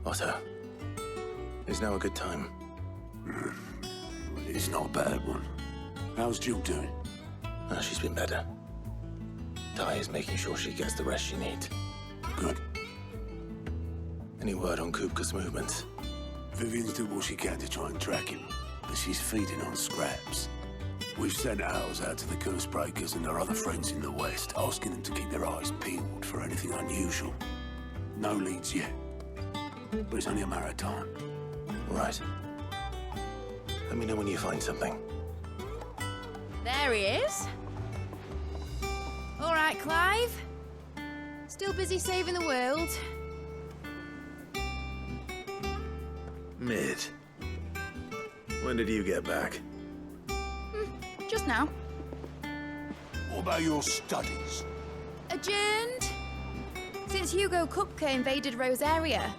Otto, is now a good time? It's not a bad one. How's Jill doing? She's been better. Ty is making sure she gets the rest she needs. Good. Any word on Kupka's movements? Vivian's doing what she can to try and track him, but she's feeding on scraps. We've sent ours out to the Cursebreakers and their other friends in the West, asking them to keep their eyes peeled for anything unusual. No leads yet, but it's only a matter of time. Right. Let me know when you find something. There he is. All right, Clive. Still busy saving the world. Mid. When did you get back? Just now. What about your studies? Adjourned. Since Hugo Kupka invaded Rosaria.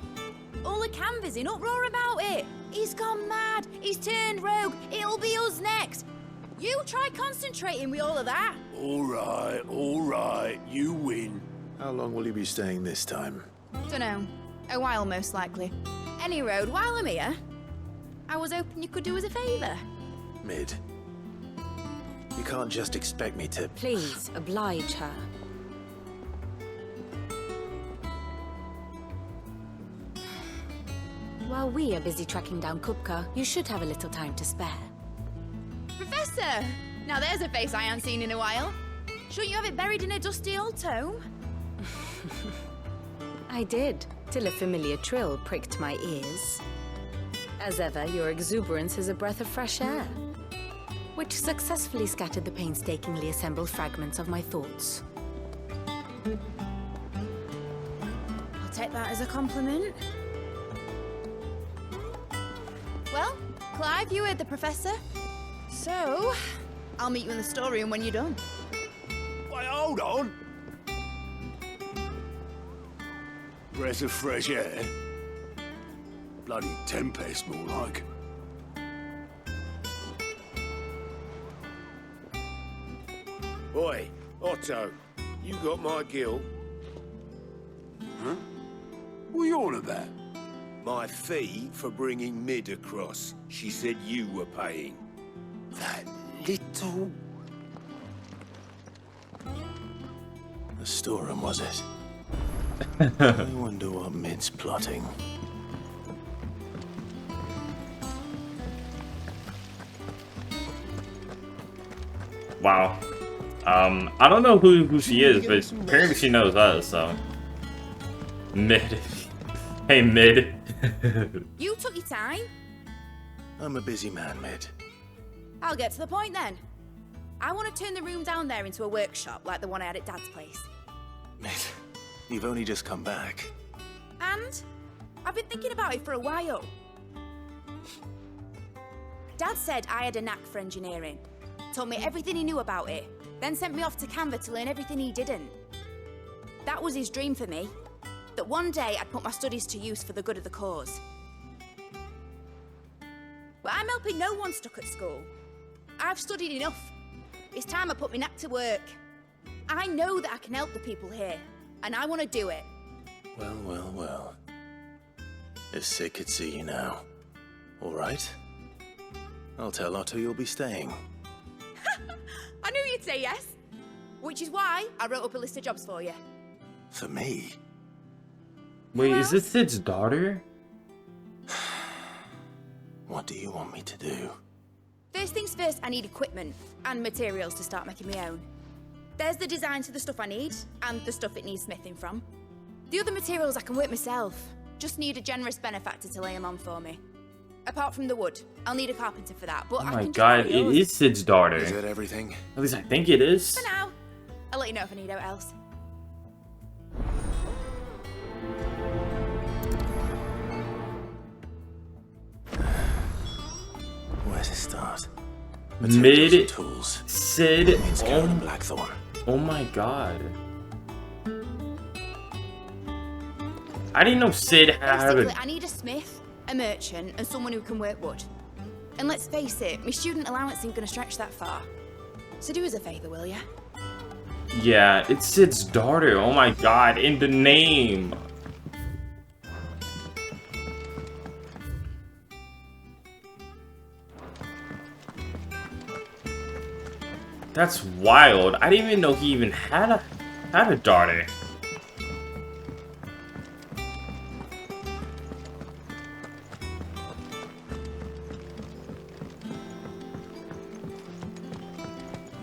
All the canvassers in uproar about it. He's gone mad. He's turned rogue. It'll be us next. You try concentrating with all of that. All right. You win. How long will you be staying this time? Dunno. A while, most likely. Any road, while I'm here, I was hoping you could do us a favour. Mid. You can't just expect me to... Please, oblige her. While we are busy tracking down Kupka, you should have a little time to spare. Professor! Now there's a face I haven't seen in a while. Shouldn't you have it buried in a dusty old tome? I did, till a familiar trill pricked my ears. As ever, your exuberance is a breath of fresh air, which successfully scattered the painstakingly assembled fragments of my thoughts. I'll take that as a compliment. Well, Clive, you heard the professor. So, I'll meet you in the storeroom when you're done. Wait, hold on. Breath of fresh air. Bloody tempest, more like. Oi, Otto, you got my gill? Huh? What are you on about? My fee for bringing Mid across. She said you were paying. That little... The storeroom, was it? I wonder what Mid's plotting. Wow. I don't know who she is, but apparently she knows us, so. Mid. Hey, Mid. You took your time. I'm a busy man, Mid. I'll get to the point then. I want to turn the room down there into a workshop like the one I had at Dad's place. Mid, you've only just come back. And I've been thinking about it for a while. Dad said I had a knack for engineering. Told me everything he knew about it, then sent me off to Canva to learn everything he didn't. That was his dream for me. That one day I'd put my studies to use for the good of the cause. But I'm helping no one stuck at school. I've studied enough. It's time I put my knack to work. I know that I can help the people here, and I want to do it. Well. If Sid could see you now. All right. I'll tell Otto you'll be staying. I knew you'd say yes. Which is why I wrote up a list of jobs for you. For me? Wait, is this Sid's daughter? What do you want me to do? First things first, I need equipment and materials to start making my own. There's the designs for the stuff I need, and the stuff it needs smithing from. The other materials I can work myself. Just need a generous benefactor to lay them on for me. Apart from the wood, I'll need a carpenter for that, but Oh I my can god, it is Sid's daughter. Is that everything? At least I think it is. For now. I'll let you know if I need out else. Where to start? Mid Materials and tools. Sid. That means Karen Blackthorn. Oh my god. I didn't know Sid had Basically, a... I need a smith, a merchant, and someone who can work wood. And let's face it, my student allowance ain't gonna stretch that far. So do us a favour, will ya? Yeah, it's Sid's daughter. Oh my god, in the name. That's wild. I didn't even know he even had a daughter.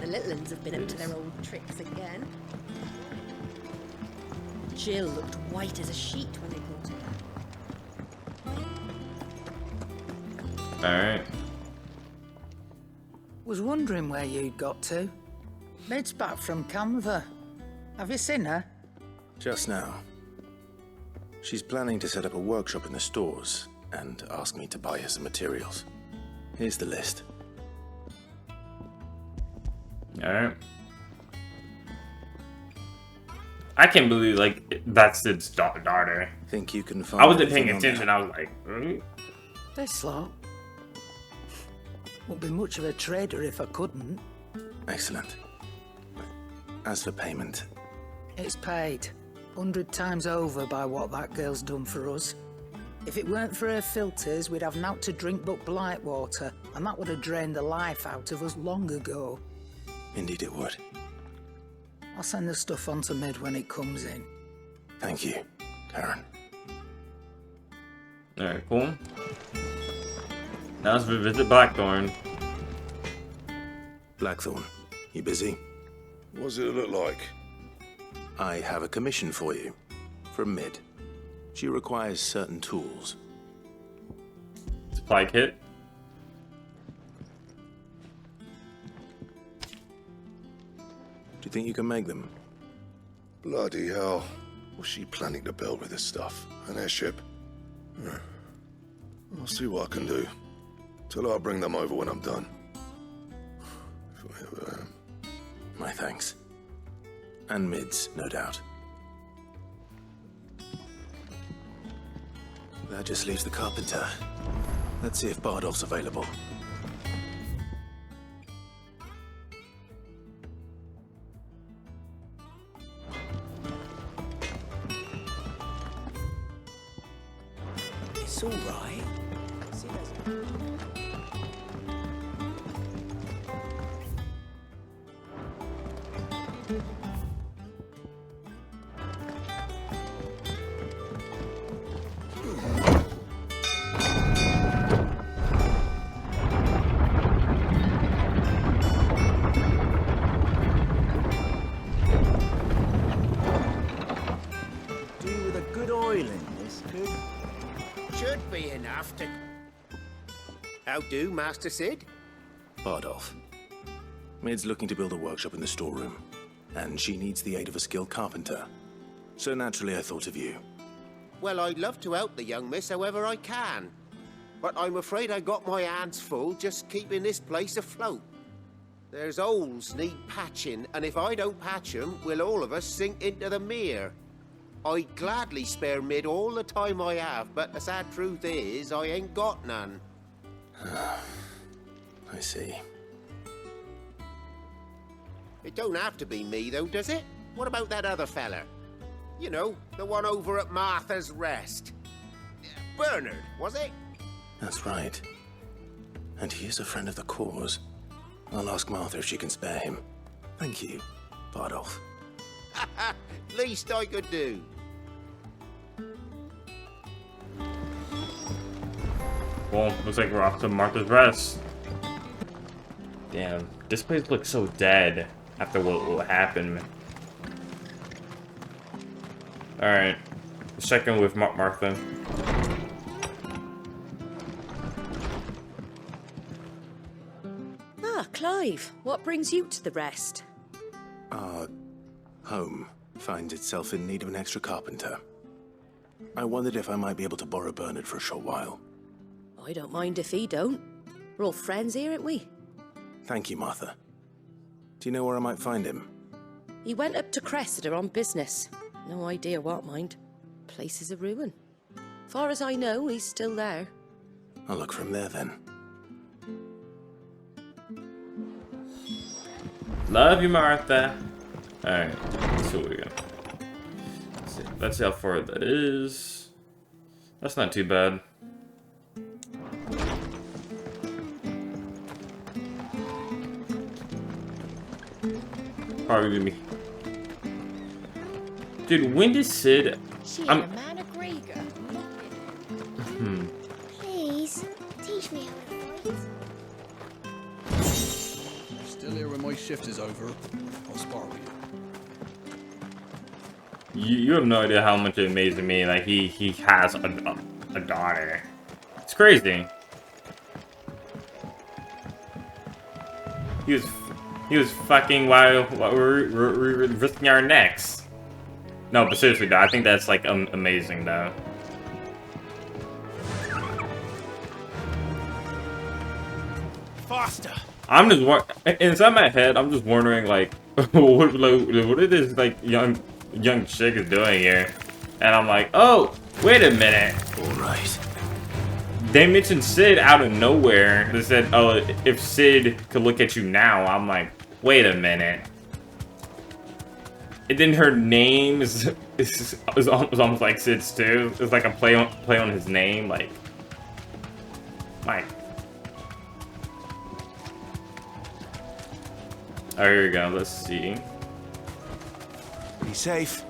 The little uns have been up to their old tricks again. Jill looked white as a sheet when they brought her back. Alright. Was wondering where you'd got to. Mid's back from Canva. Have you seen her? Just now. She's planning to set up a workshop in the stores and ask me to buy her some materials. Here's the list. Alright. I can't believe, like, that's its daughter. Think you can find I wasn't paying anything on attention. that? I was like, really? This lot. Wouldn't be much of a trader if I couldn't. Excellent. As for payment, It's paid 100 times over by what that girl's done for us. If it weren't for her filters, we'd have naught to drink but blight water, and that would have drained the life out of us long ago. indeed it would. I'll send the stuff on to Mid when it comes in. Thank you, Karen. Alright, cool. Now let's revisit Blackthorn. Blackthorn, you busy? What does it look like? I have a commission for you. From Mid. She requires certain tools. Supply kit. Do you think you can make them? Bloody hell. What's she planning to build with this stuff? An airship? I'll see what I can do. Tell her I'll bring them over when I'm done. If I ever am. My thanks. And Mid's, no doubt. That just leaves the carpenter. Let's see if Bardolph's available. It's all right. Do with a good oil in this, could? Should be enough to... How do, Master Sid? Bardolph. Mid's looking to build a workshop in the storeroom, and she needs the aid of a skilled carpenter. So naturally I thought of you. Well, I'd love to help the young miss however I can. But I'm afraid I got my hands full just keeping this place afloat. There's holes need patching, and if I don't patch 'em, we'll all of us sink into the mere. I'd gladly spare Mid all the time I have, but the sad truth is, I ain't got none. I see. It don't have to be me, though, does it? What about that other fella? You know, the one over at Martha's Rest. Bernard, was it? That's right. And he is a friend of the cause. I'll ask Martha if she can spare him. Thank you, Bardolph. Least I could do. Well, looks like we're off to Martha's Rest. Damn, this place looks so dead after what happened. Alright, let's check in with Martha. Ah, Clive, what brings you to the Rest? Our home finds itself in need of an extra carpenter. I wondered if I might be able to borrow Bernard for a short while. I don't mind if he don't. We're all friends here, ain't we? Thank you, Martha. Do you know where I might find him? He went up to Cressida on business. No idea what, mind. Place is a ruin. Far as I know, he's still there. I'll look from there then. Love you, Martha. Alright, let's see what we got. Let's see how far that is. That's not too bad. Probably me. Dude, when did Sid... Man of Gregor. Please, teach me how to fight. Still here when my shift is over. I'll spar with you. You have no idea how much it amazes me. Like, he has a daughter. It's crazy. He was fucking while we're risking our necks. No, but seriously though, I think that's like amazing though. Faster. I'm just inside my head. I'm just wondering like, what is this like young chick is doing here? And I'm like, oh, wait a minute. All right. They mentioned Sid out of nowhere. They said, oh, if Sid could look at you now. I'm like, wait a minute. And then her name is almost like Sid's too. It's like a play on his name. Like, Mike. Oh, here we go. Let's see. Be safe.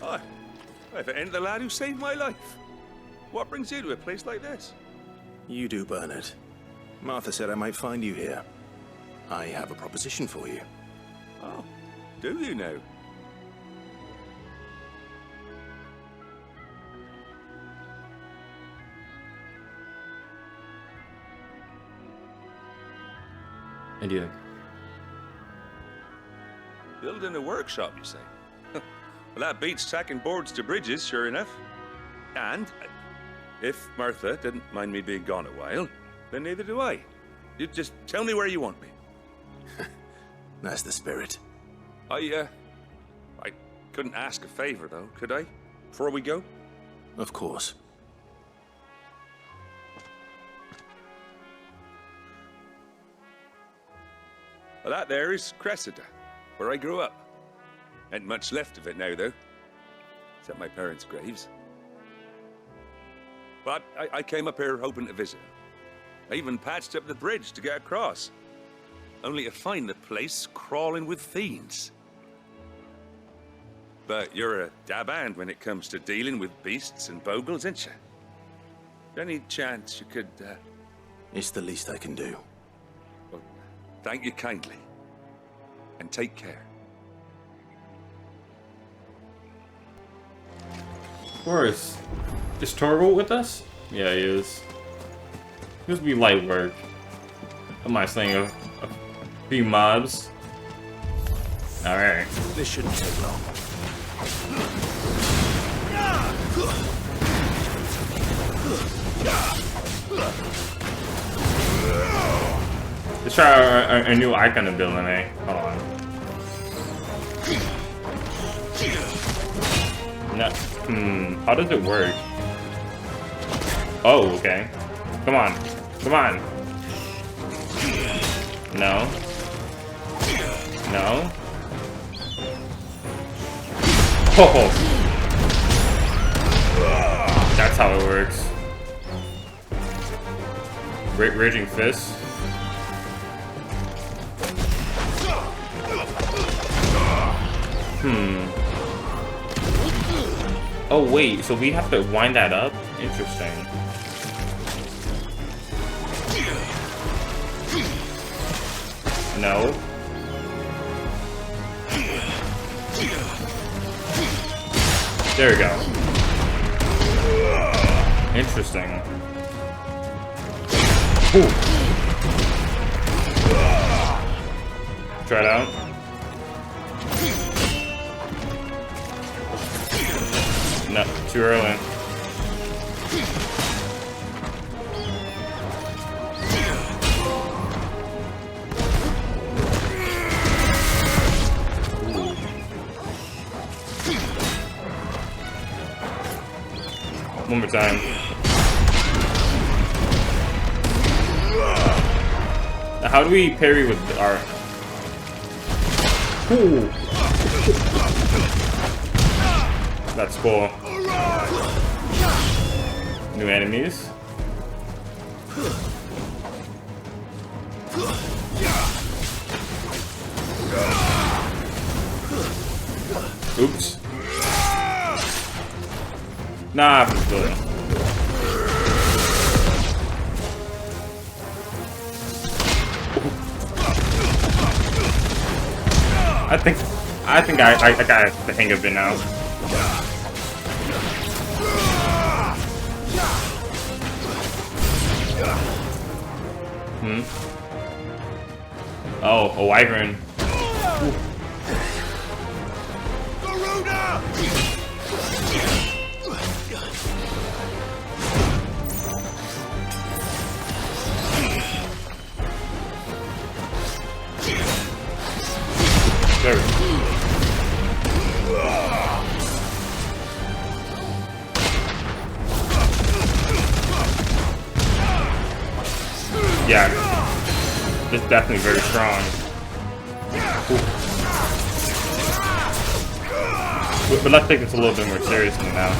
Hi. If it ain't the lad who saved my life. What brings you to a place like this? You do, Bernard. Martha said I might find you here. I have a proposition for you. Oh, do you now? I do. Building a workshop, you say? Well, that beats tacking boards to bridges, sure enough. And if Martha didn't mind me being gone a while, then neither do I. You just tell me where you want me. That's the spirit. I couldn't ask a favor, though, could I? Before we go? Of course. Well, that there is Cressida, where I grew up. Ain't much left of it now, though. Except my parents' graves. But I came up here hoping to visit. I even patched up the bridge to get across. Only to find the place crawling with fiends. But you're a dab hand when it comes to dealing with beasts and bogles, ain't you? Any chance you could, It's the least I can do. Well, thank you kindly. And take care. Of course. Is Torgal with us? Yeah, he is. This will be light work. I might sling a few mobs. Alright. This shouldn't take long. Let's try our new icon ability. Hold on. No. How does it work? Oh, okay. Come on. Come on. No. No. Oh. That's how it works. Raging Fist. Oh wait, so we have to wind that up? Interesting. No. There we go. Interesting. Ooh. Try it out. No, too early. One more time. Now, how do we parry with our... Ooh. That's cool. New enemies. Oops. Nah, I'm good. I think I got the hang of it now. Oh, a wyvern. There we go. Yeah, this is definitely very strong. But let's take this a little bit more seriously now.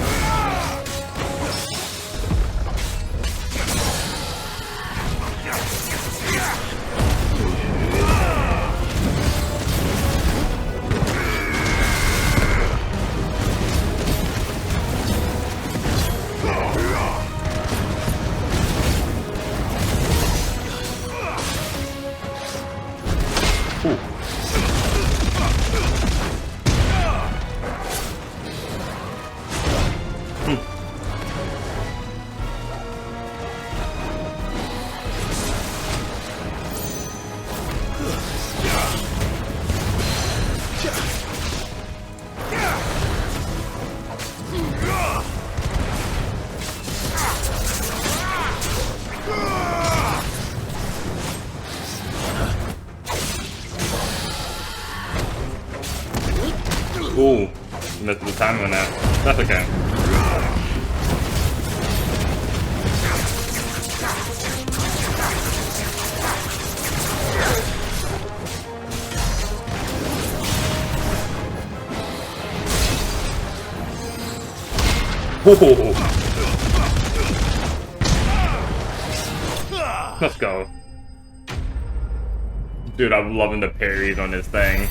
Ooh, missed the timing on that. That's okay. Whoa. Let's go. Dude, I'm loving the parries on this thing.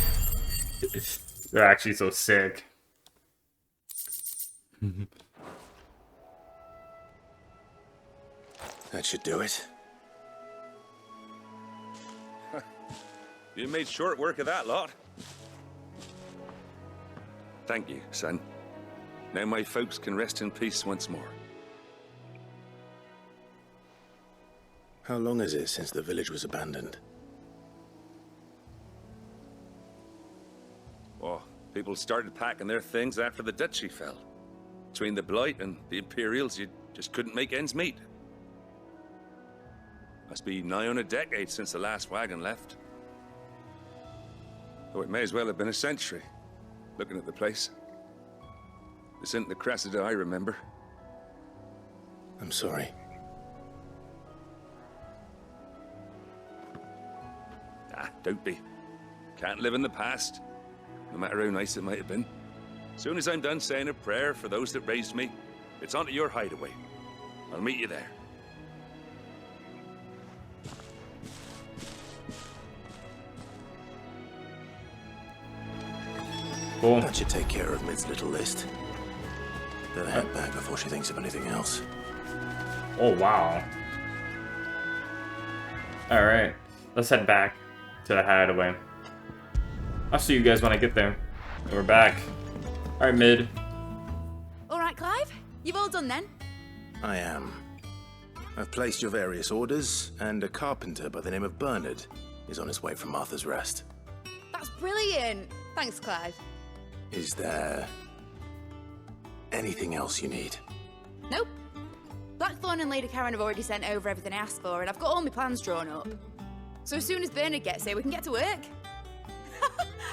They're actually so sick. That should do it. You made short work of that lot. Thank you, son. Now my folks can rest in peace once more. How long is it since the village was abandoned? Oh, people started packing their things after the duchy fell. Between the Blight and the Imperials, you just couldn't make ends meet. Must be nigh on a decade since the last wagon left. Oh, it may as well have been a century, looking at the place. This isn't the Cressida I remember. I'm sorry. Ah, don't be. Can't live in the past, no matter how nice it might have been. Soon as I'm done saying a prayer for those that raised me, it's on to your hideaway. I'll meet you there. Cool. That should take care of Mid's little list. Better head back before she thinks of anything else. Oh, wow. Alright, let's head back to the hideaway. I'll see you guys when I get there. We're back. Alright, Mid. Alright, Clive. You've all done then? I am. I've placed your various orders, and a carpenter by the name of Bernard is on his way from Martha's Rest. That's brilliant. Thanks, Clive. Is there anything else you need? Nope. Blackthorn and Lady Karen have already sent over everything I asked for, and I've got all my plans drawn up. So as soon as Bernard gets here, we can get to work.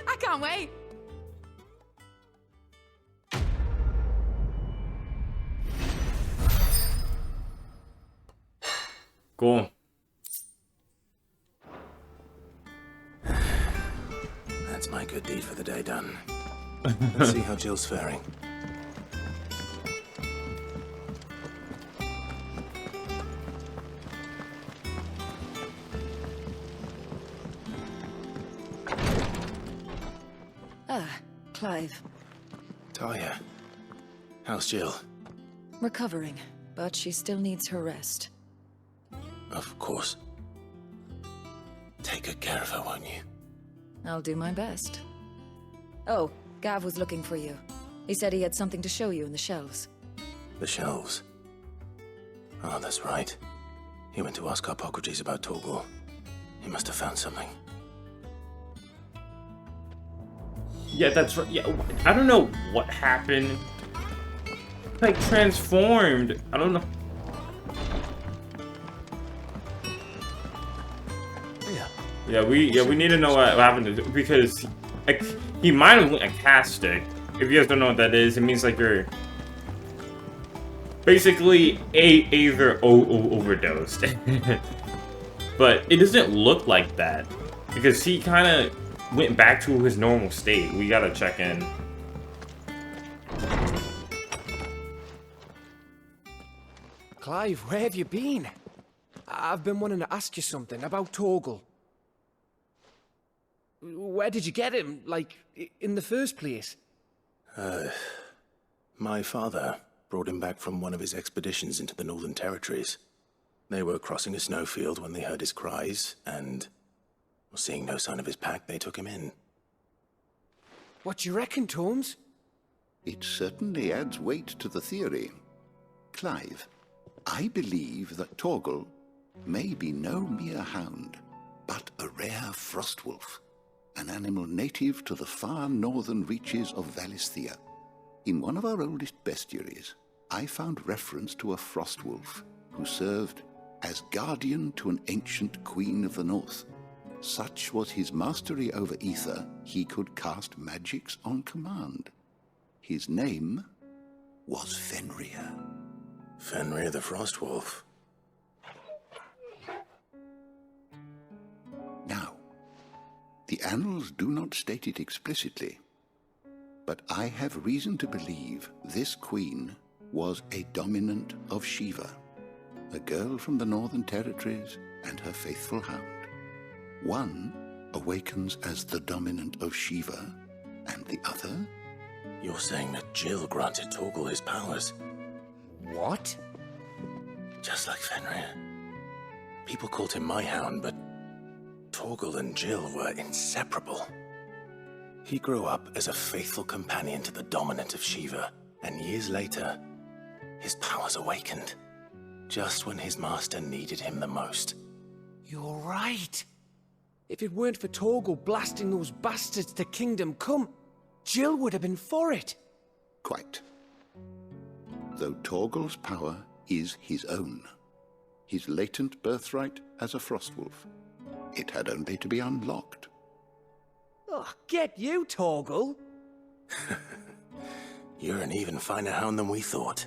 I can't wait. Cool. That's my good deed for the day done. Let's see how Jill's faring. Ah, Clive. Talia, how's Jill? Recovering, but she still needs her rest. Of course. Take good care of her, won't you? I'll do my best. Oh, Gav was looking for you. He said he had something to show you in the shelves. The shelves? Oh, that's right. He went to ask Harpocrates about Torgal. He must have found something. Yeah, that's right. Yeah, I don't know what happened. Like, transformed. I don't know. Yeah, we need to know what happened to, because like, he might have went a castic. If you guys don't know what that is, it means like you're basically either overdosed. But it doesn't look like that because he kind of went back to his normal state. We gotta check in. Clive, where have you been? I've been wanting to ask you something about Torgal. Where did you get him, like, in the first place? My father brought him back from one of his expeditions into the Northern Territories. They were crossing a snowfield when they heard his cries, and seeing no sign of his pack, they took him in. What do you reckon, Tomes? It certainly adds weight to the theory. Clive, I believe that Torgal may be no mere hound, but a rare frostwolf, an animal native to the far northern reaches of Valisthea. In one of our oldest bestiaries, I found reference to a frostwolf who served as guardian to an ancient queen of the north. Such was his mastery over ether, he could cast magics on command. His name was Fenrir. Fenrir the Frostwolf. Now, the annals do not state it explicitly, but I have reason to believe this queen was a dominant of Shiva, a girl from the Northern Territories and her faithful hound. One awakens as the dominant of Shiva, and the other? You're saying that Jill granted Torgal his powers? What? Just like Fenrir. People called him my hound, but Torgal and Jill were inseparable. He grew up as a faithful companion to the dominant of Shiva, and years later, his powers awakened, just when his master needed him the most. You're right. If it weren't for Torgal blasting those bastards to Kingdom Come, Jill would have been for it. Quite. Though Torgal's power is his own, his latent birthright as a Frostwolf, it had only to be unlocked. Oh, get you, Torgal! You're an even finer hound than we thought.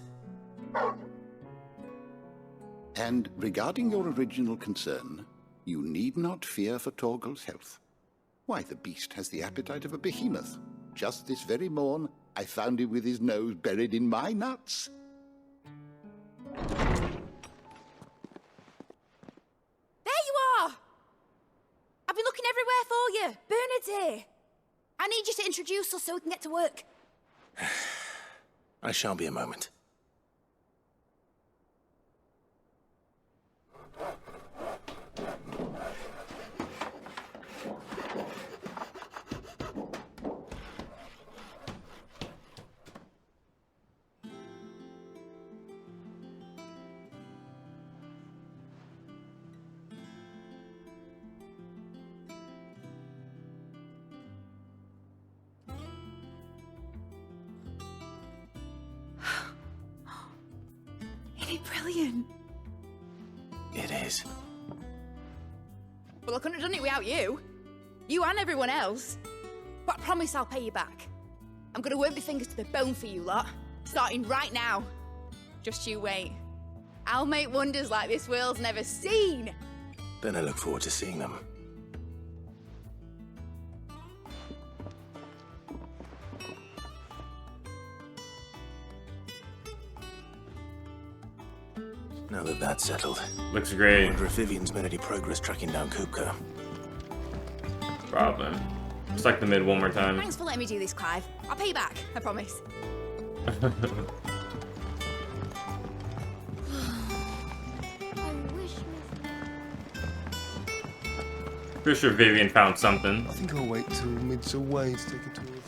And regarding your original concern, you need not fear for Torgal's health. Why, the beast has the appetite of a behemoth. Just this very morn, I found him with his nose buried in my nuts. There you are! I've been looking everywhere for you. Bernard's here. I need you to introduce us so we can get to work. I shall be a moment. Brilliant. It is. Well, I couldn't have done it without you. You and everyone else. But I promise I'll pay you back. I'm gonna work my fingers to the bone for you lot, starting right now. Just you wait. I'll make wonders like this world's never seen. Then I look forward to seeing them. Now that that's settled, looks great. I wonder if Vivian's made any progress tracking down Kupka. Problem. Stuck the mid one more time. Thanks for letting me do this, Clive. I'll pay you back, I promise. Pretty sure Vivian found something. I think I'll wait till mid's away to take a tour of it.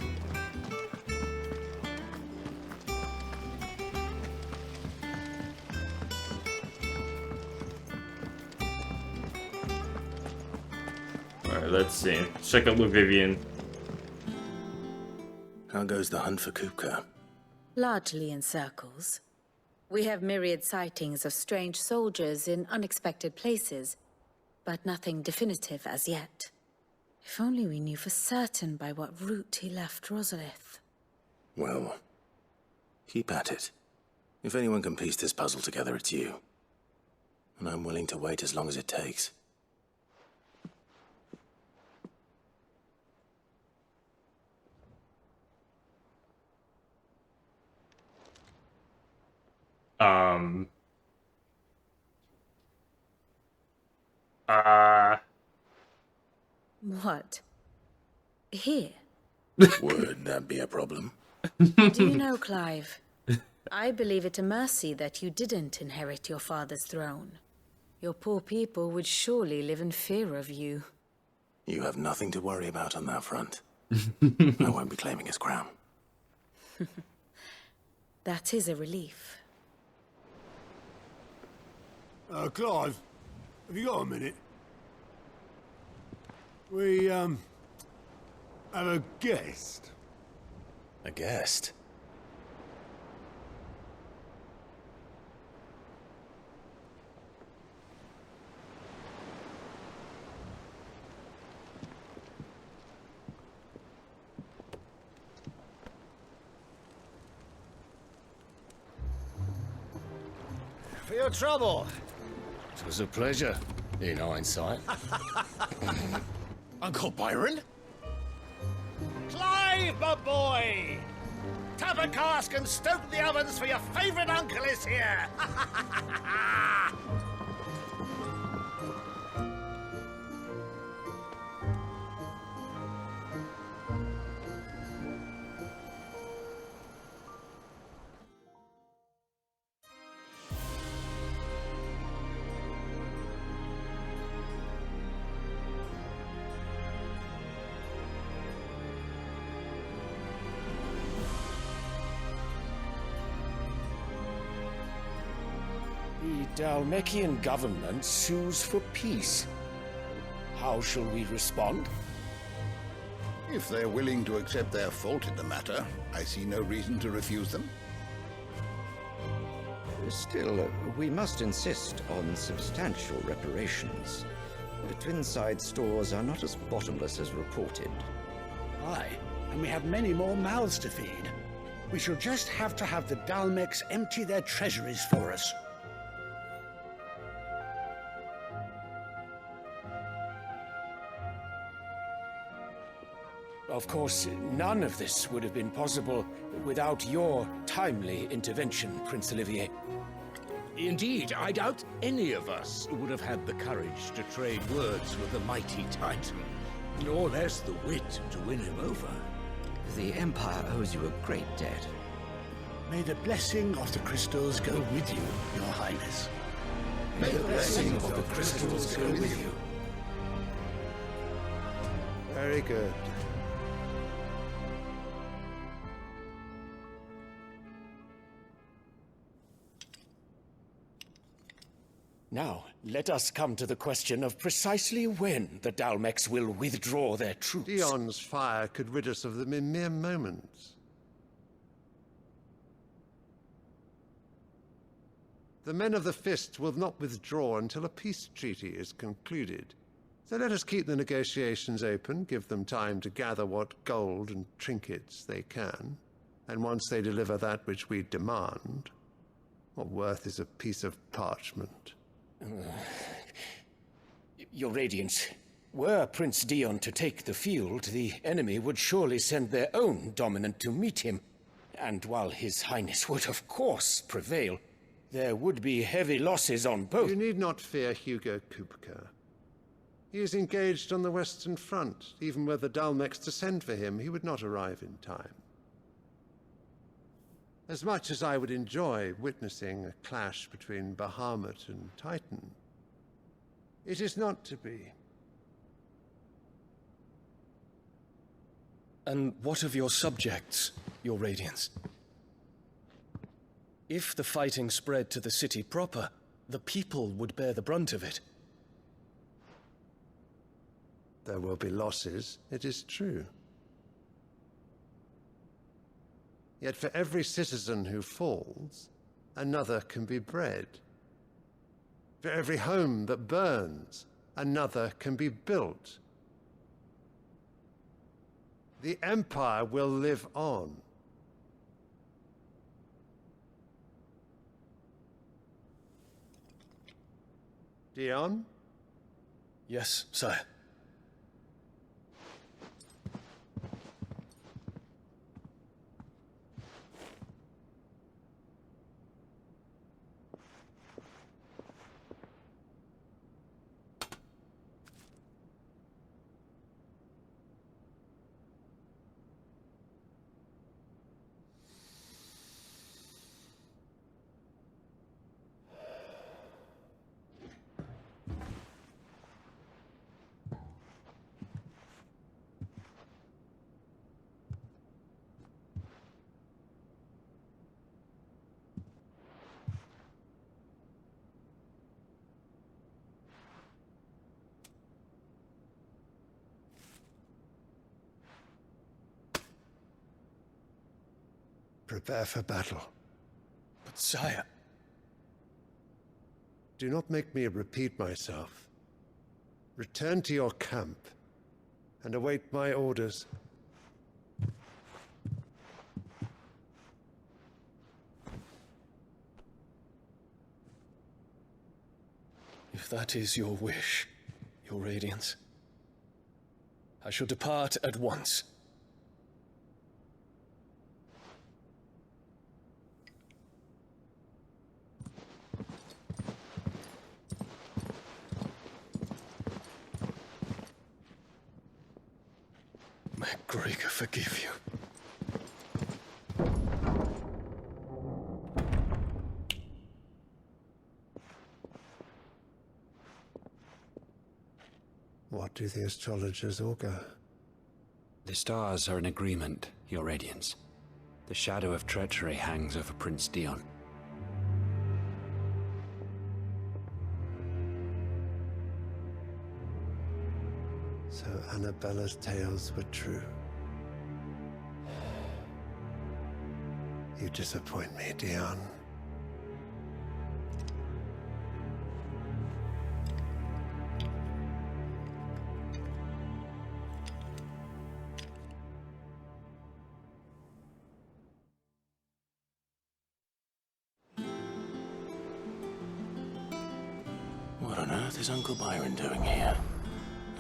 Alright, let's see. Check out with Vivian. How goes the hunt for Kupka? Largely in circles. We have myriad sightings of strange soldiers in unexpected places, but nothing definitive as yet. If only we knew for certain by what route he left Rosalith. Well, keep at it. If anyone can piece this puzzle together, it's you. And I'm willing to wait as long as it takes. What? Here? Would that be a problem? Do you know, Clive? I believe it a mercy that you didn't inherit your father's throne. Your poor people would surely live in fear of you. You have nothing to worry about on that front. I won't be claiming his crown. That is a relief. Clive, have you got a minute? We, have a guest. A guest? For your trouble. It was a pleasure, in hindsight. Uncle Byron? Clive, my boy! Tap a cask and stoke the ovens, for your favourite uncle is here! The Dhalmekian government sues for peace. How shall we respond? If they're willing to accept their fault in the matter, I see no reason to refuse them. Still, we must insist on substantial reparations. The Twinside stores are not as bottomless as reported. Aye, and we have many more mouths to feed. We shall just have to have the Dhalmecs empty their treasuries for us. Of course, none of this would have been possible without your timely intervention, Prince Olivier. Indeed, I doubt any of us would have had the courage to trade words with the mighty Titan, nor less the wit to win him over. The Empire owes you a great debt. May the blessing of the crystals go with you, Your Highness. May the blessing of the crystals go with you. Very good. Now, let us come to the question of precisely when the Dhalmecs will withdraw their troops. Dion's fire could rid us of them in mere moments. The men of the Fist will not withdraw until a peace treaty is concluded. So let us keep the negotiations open, give them time to gather what gold and trinkets they can, and once they deliver that which we demand, what worth is a piece of parchment? Your Radiance, were Prince Dion to take the field, the enemy would surely send their own dominant to meet him. And while His Highness would of course prevail, there would be heavy losses on both. You need not fear Hugo Kupka. He is engaged on the Western Front. Even were the Dalmex to send for him, he would not arrive in time. As much as I would enjoy witnessing a clash between Bahamut and Titan, it is not to be. And what of your subjects, Your Radiance? If the fighting spread to the city proper, the people would bear the brunt of it. There will be losses, it is true. Yet for every citizen who falls, another can be bred. For every home that burns, another can be built. The Empire will live on. Dion? Yes, sire. Prepare for battle. But sire... Do not make me repeat myself. Return to your camp and await my orders. If that is your wish, Your Radiance, I shall depart at once. May Gregor forgive you. What do the astrologers augur? The stars are in agreement, Your Radiance. The shadow of treachery hangs over Prince Dion. So Annabella's tales were true. You disappoint me, Dion. What on earth is Uncle Byron doing here?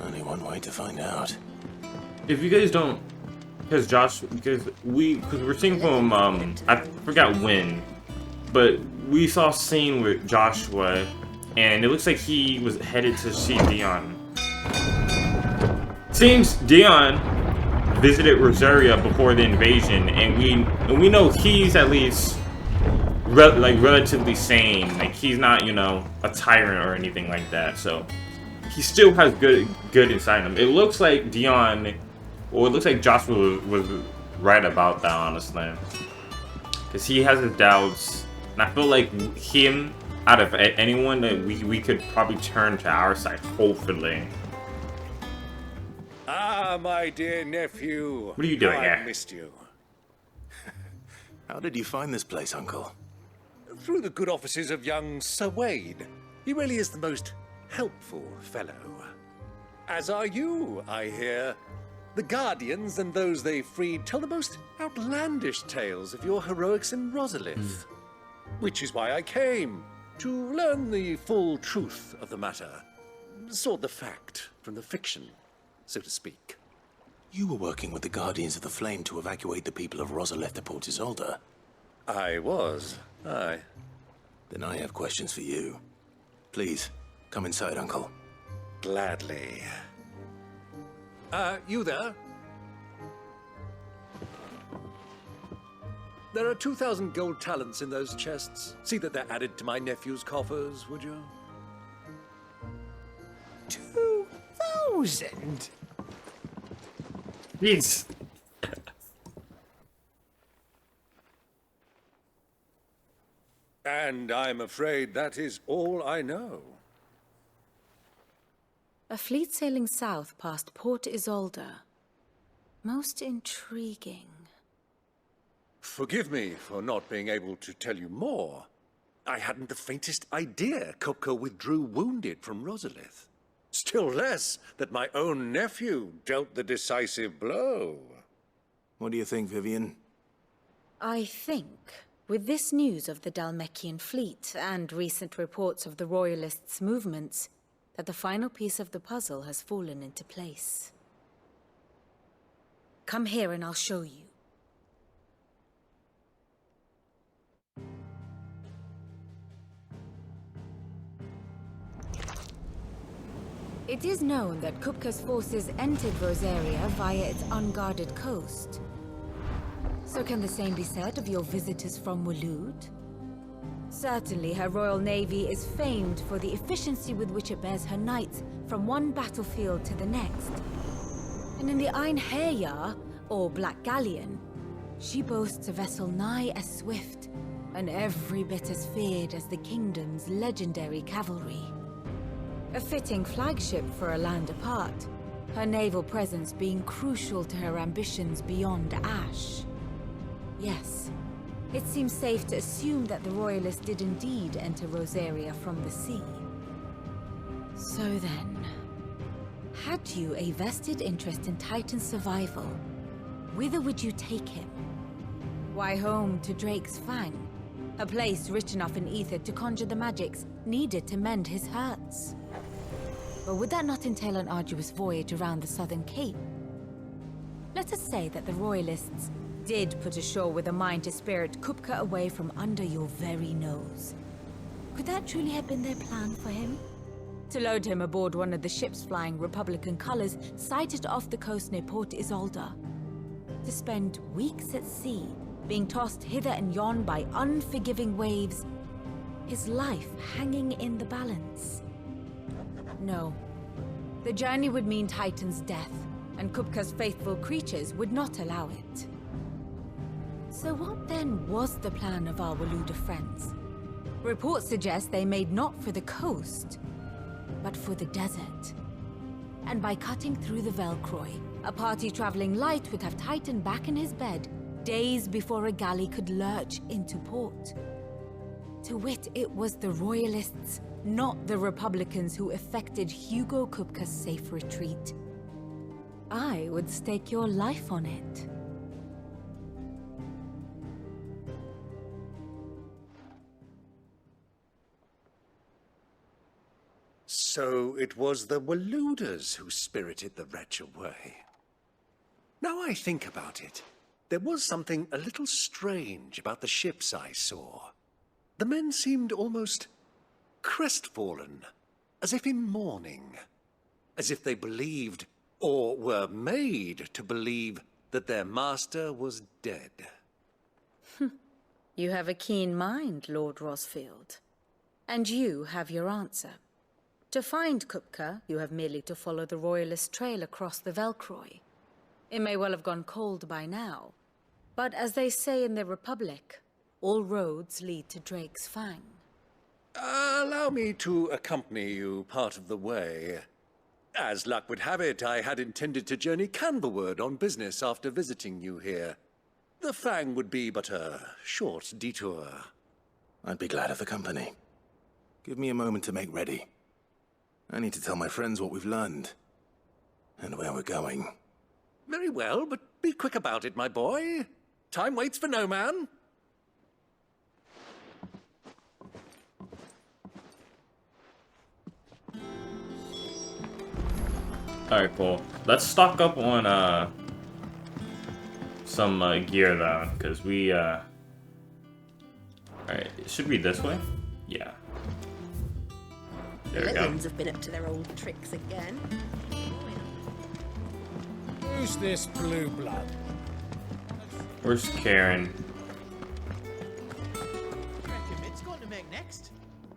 Only one way to find out. If you guys don't, because we're seeing from I forgot when, but we saw a scene with Joshua, and it looks like he was headed to see Dion. Seems Dion visited Rosaria before the invasion, and we know he's at least relatively sane. Like, he's not, you know, a tyrant or anything like that. So he still has good inside him. It looks like Dion, or it looks like Joshua was right about that, honestly, because he has his doubts, and I feel like him, out of anyone, that we could probably turn to our side, hopefully. Ah, my dear nephew. What are you doing here? I missed you. How did you find this place, Uncle? Through the good offices of young Sir Wade. He really is the most helpful fellow. As are you, I hear. The Guardians and those they freed tell the most outlandish tales of your heroics in Rosalith. Which is why I came, to learn the full truth of the matter. Sort the fact from the fiction, so to speak. You were working with the Guardians of the Flame to evacuate the people of Rosalith to Port Isolde. I was, aye. Then I have questions for you. Please, come inside, Uncle. Gladly. You there? There are 2,000 gold talents in those chests. See that they're added to my nephew's coffers, would you? 2,000? Jeez. And I'm afraid that is all I know. A fleet sailing south past Port Isolde. Most intriguing. Forgive me for not being able to tell you more. I hadn't the faintest idea Kupka withdrew wounded from Rosalith. Still less that my own nephew dealt the decisive blow. What do you think, Vivian? I think, with this news of the Dhalmekian fleet and recent reports of the Royalists' movements, that the final piece of the puzzle has fallen into place. Come here and I'll show you. It is known that Kupka's forces entered Rosaria via its unguarded coast. So can the same be said of your visitors from Waloed? Certainly her royal navy is famed for the efficiency with which it bears her knights from one battlefield to the next. And in the Einherjar, or Black Galleon, she boasts a vessel nigh as swift and every bit as feared as the kingdom's legendary cavalry. A fitting flagship for a land apart, her naval presence being crucial to her ambitions beyond Ash. Yes, it seems safe to assume that the Royalists did indeed enter Rosaria from the sea. So then, had you a vested interest in Titan's survival, whither would you take him? Why, home to Drake's Fang, a place rich enough in ether to conjure the magics needed to mend his hurts. But would that not entail an arduous voyage around the southern cape? Let us say that the Royalists did put ashore with a mind to spirit Kupka away from under your very nose. Could that truly have been their plan for him? To load him aboard one of the ships flying Republican colors sighted off the coast near Port Isolde. To spend weeks at sea, being tossed hither and yon by unforgiving waves, his life hanging in the balance. No. The journey would mean Titan's death, and Kupka's faithful creatures would not allow it. So what then was the plan of our Waluda friends? Reports suggest they made not for the coast, but for the desert. And by cutting through the Velcroy, a party traveling light would have Titan back in his bed days before a galley could lurch into port. To wit, it was the Royalists, not the Republicans, who effected Hugo Kupka's safe retreat. I would stake your life on it. So it was the Waluders who spirited the wretch away. Now I think about it, there was something a little strange about the ships I saw. The men seemed almost crestfallen, as if in mourning, as if they believed, or were made to believe, that their master was dead. You have a keen mind, Lord Rosfield. And you have your answer. To find Kupka, you have merely to follow the Royalist trail across the Velcroy. It may well have gone cold by now, but as they say in the Republic, all roads lead to Drake's Fang. Allow me to accompany you part of the way. As luck would have it, I had intended to journey Canberward on business after visiting you here. The Fang would be but a short detour. I'd be glad of the company. Give me a moment to make ready. I need to tell my friends what we've learned, and where we're going. Very well, but be quick about it, my boy. Time waits for no man. Alright, cool. Let's stock up on some gear though, because we alright, it should be this way? Yeah. There we go. Litwins have been up to their old tricks again. Who's this blue blood? Where's Karen? Reckon it's going to make next.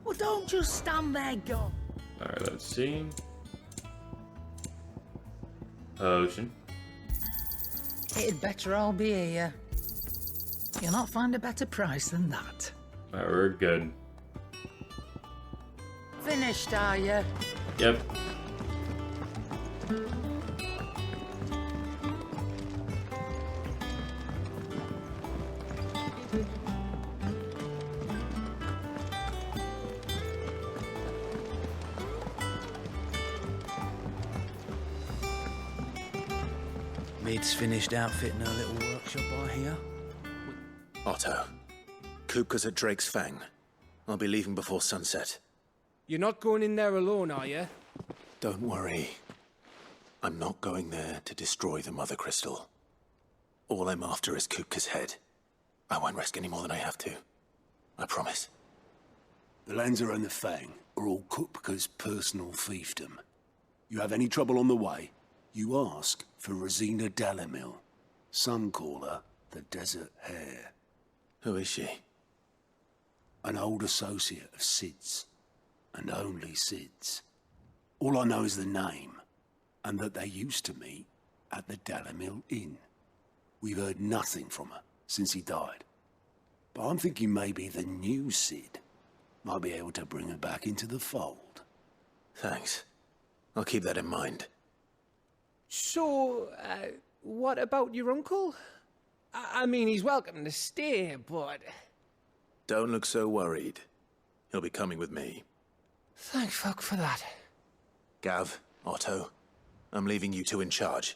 Well, don't just stand there, go. Alright, let's see. Potion. It'd better all be here. You'll not find a better price than that. Alright, we're good. Finished, are you? Yep. Mid's finished outfitting her little workshop, I hear. Otto, Kupka's at Drake's Fang. I'll be leaving before sunset. You're not going in there alone, are you? Don't worry. I'm not going there to destroy the Mother Crystal. All I'm after is Kupka's head. I won't risk any more than I have to. I promise. The Lanza and the Fang are all Kupka's personal fiefdom. You have any trouble on the way, you ask for Rosina Dalimil. Some call her the Desert Hare. Who is she? An old associate of Sid's, and only Sid's. All I know is the name, and that they used to meet at the Dalimil Inn. We've heard nothing from her since he died. But I'm thinking maybe the new Sid might be able to bring her back into the fold. Thanks. I'll keep that in mind. So, what about your uncle? I mean, he's welcome to stay, but... Don't look so worried. He'll be coming with me. Thank fuck for that. Gav, Otto, I'm leaving you two in charge.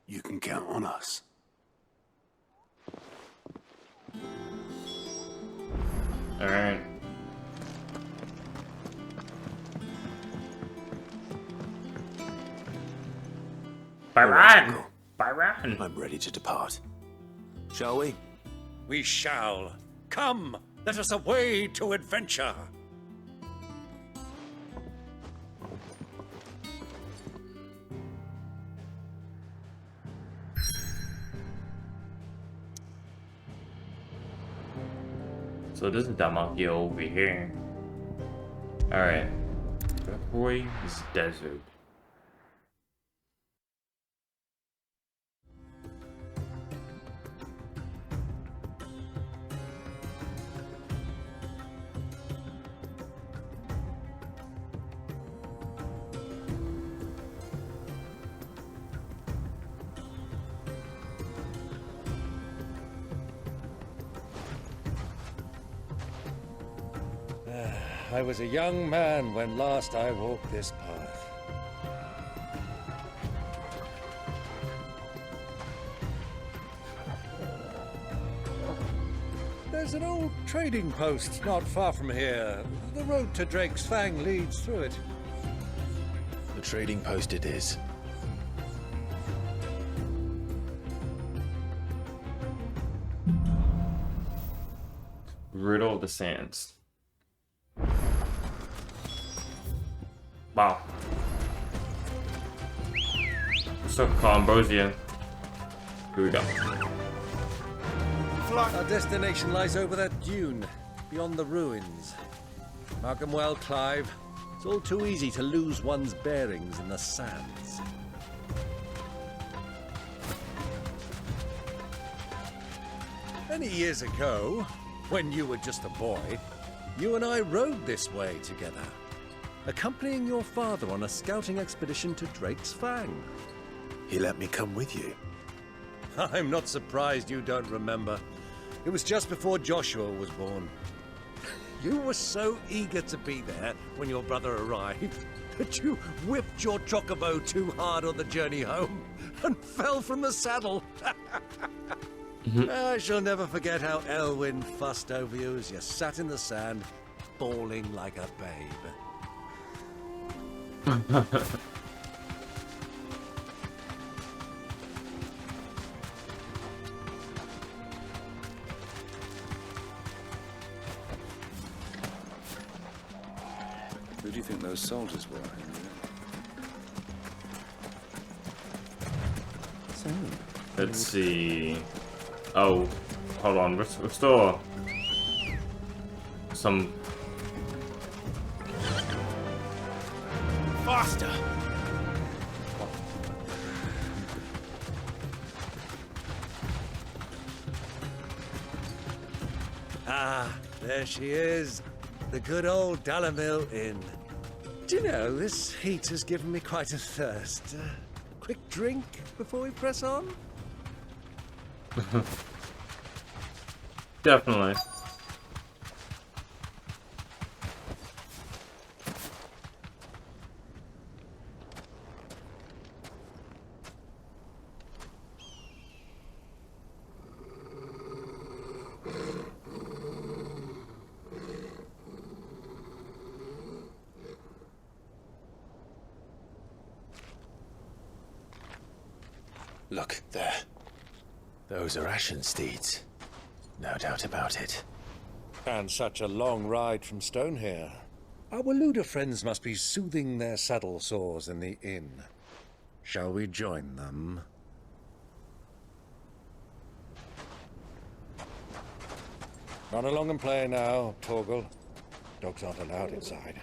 You can count on us. Alright. Byron! Byron! I'm ready to depart. Shall we? We shall. Come, let us away to adventure. So this is that monkey over here. Alright. Boy is desert. I was a young man when last I walked this path. There's an old trading post not far from here. The road to Drake's Fang leads through it. The trading post it is. Riddle of the Sands. Wow. So Ambrosia. Here we go. Our destination lies over that dune, beyond the ruins. Mark 'em well, Clive. It's all too easy to lose one's bearings in the sands. Many years ago, when you were just a boy, you and I rode this way together, accompanying your father on a scouting expedition to Drake's Fang. He let me come with you. I'm not surprised you don't remember. It was just before Joshua was born. You were so eager to be there when your brother arrived that you whipped your chocobo too hard on the journey home and fell from the saddle. I shall never forget how Elwyn fussed over you as you sat in the sand, bawling like a babe. do you think those soldiers were? Let's see. Oh, hold on. Restore some. Faster! Ah, there she is. The good old Dalamil Inn. Do you know, this heat has given me quite a thirst. Quick drink before we press on? Definitely. Look, there. Those are Ashen steeds. No doubt about it. And such a long ride from Stonehere. Our Waluda friends must be soothing their saddle sores in the inn. Shall we join them? Run along and play now, Torgal. Dogs aren't allowed inside.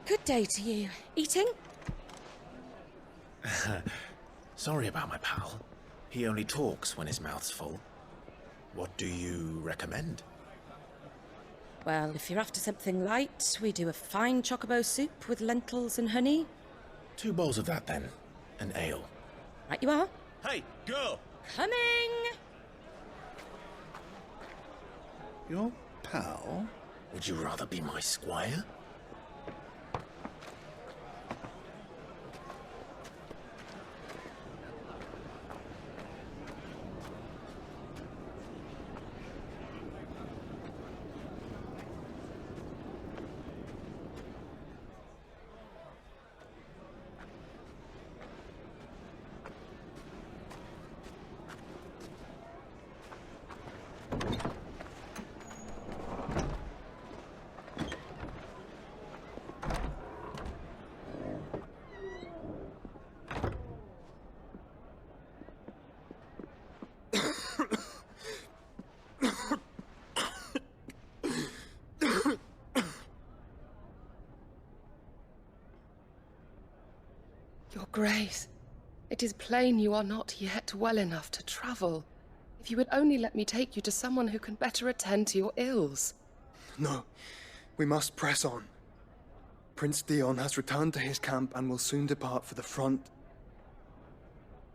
Good day to you. Eating? Sorry about my pal. He only talks when his mouth's full. What do you recommend? Well, if you're after something light, we do a fine chocobo soup with lentils and honey. 2 bowls of that, then. An ale. Right you are. Hey, girl! Coming! Your pal? Would you rather be my squire? Your Grace, it is plain you are not yet well enough to travel. If you would only let me take you to someone who can better attend to your ills. No, we must press on. Prince Dion has returned to his camp and will soon depart for the front.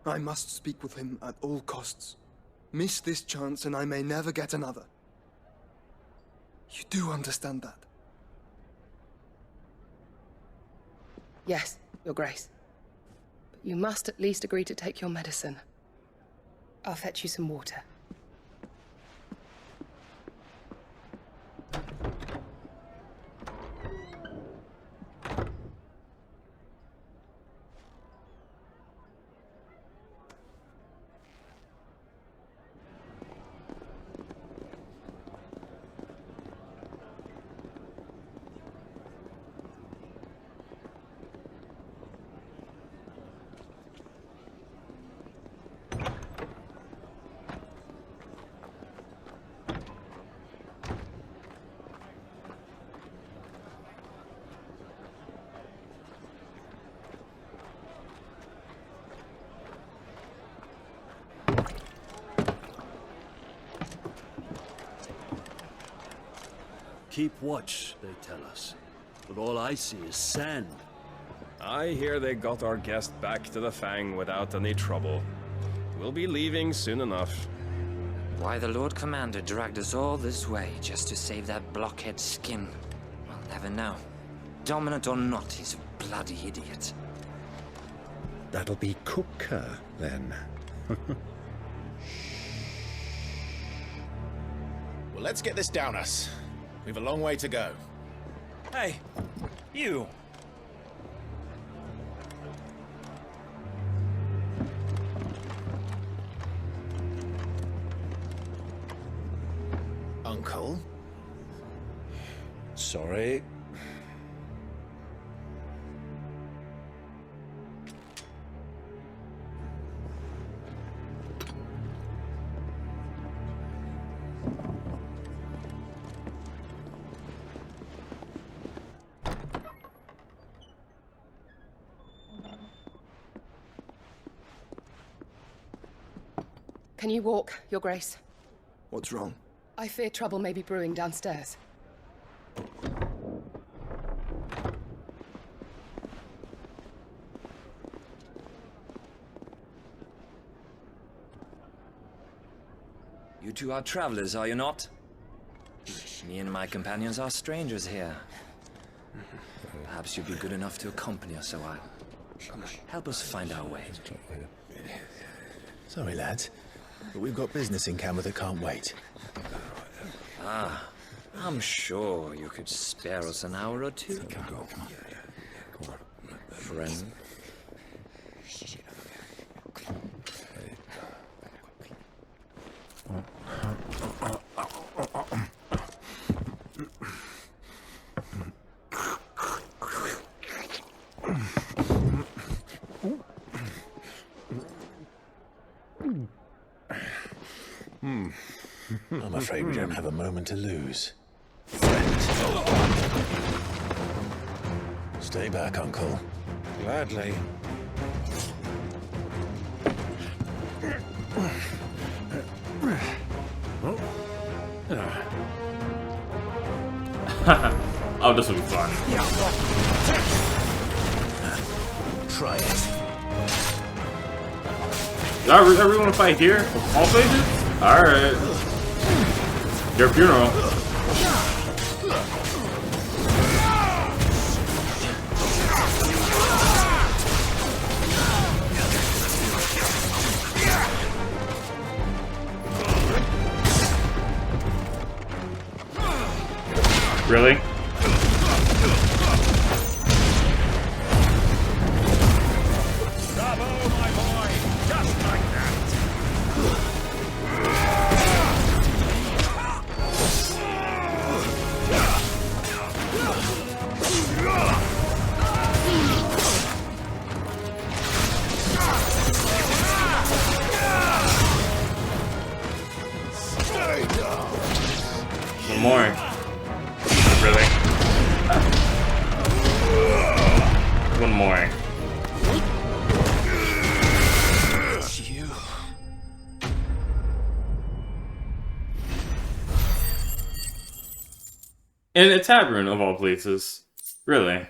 I must speak with him at all costs. Miss this chance and I may never get another. You do understand that? Yes, Your Grace. But you must at least agree to take your medicine. I'll fetch you some water. keep watch, they tell us. But all I see is sand. I hear they got our guest back to the Fang without any trouble. We'll be leaving soon enough. Why the Lord Commander dragged us all this way just to save that blockhead skin, we'll never know. Dominant or not, he's a bloody idiot. That'll be Cooker, then. Well, let's get this down us. We've a long way to go. Hey, you! Uncle? Sorry. Can you walk, Your Grace? What's wrong? I fear trouble may be brewing downstairs. You two are travelers, are you not? Me and my companions are strangers here. Perhaps you'd be good enough to accompany us a while. Help us find our way. Sorry, lads, but we've got business in Camber that can't wait. Ah, I'm sure you could spare us an hour or two. Friend. I'm afraid we don't have a moment to lose. Stay back, Uncle. Gladly. Oh, this will be fun. Try it. I really want to fight here? All places? Alright. Your funeral. Really? Bravo, my boy! Just like that! One more. Really? One more. It's you. In a tavern, of all places. Really?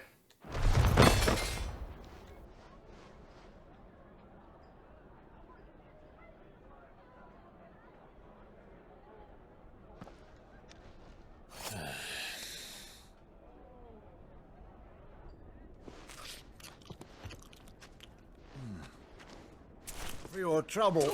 For your trouble.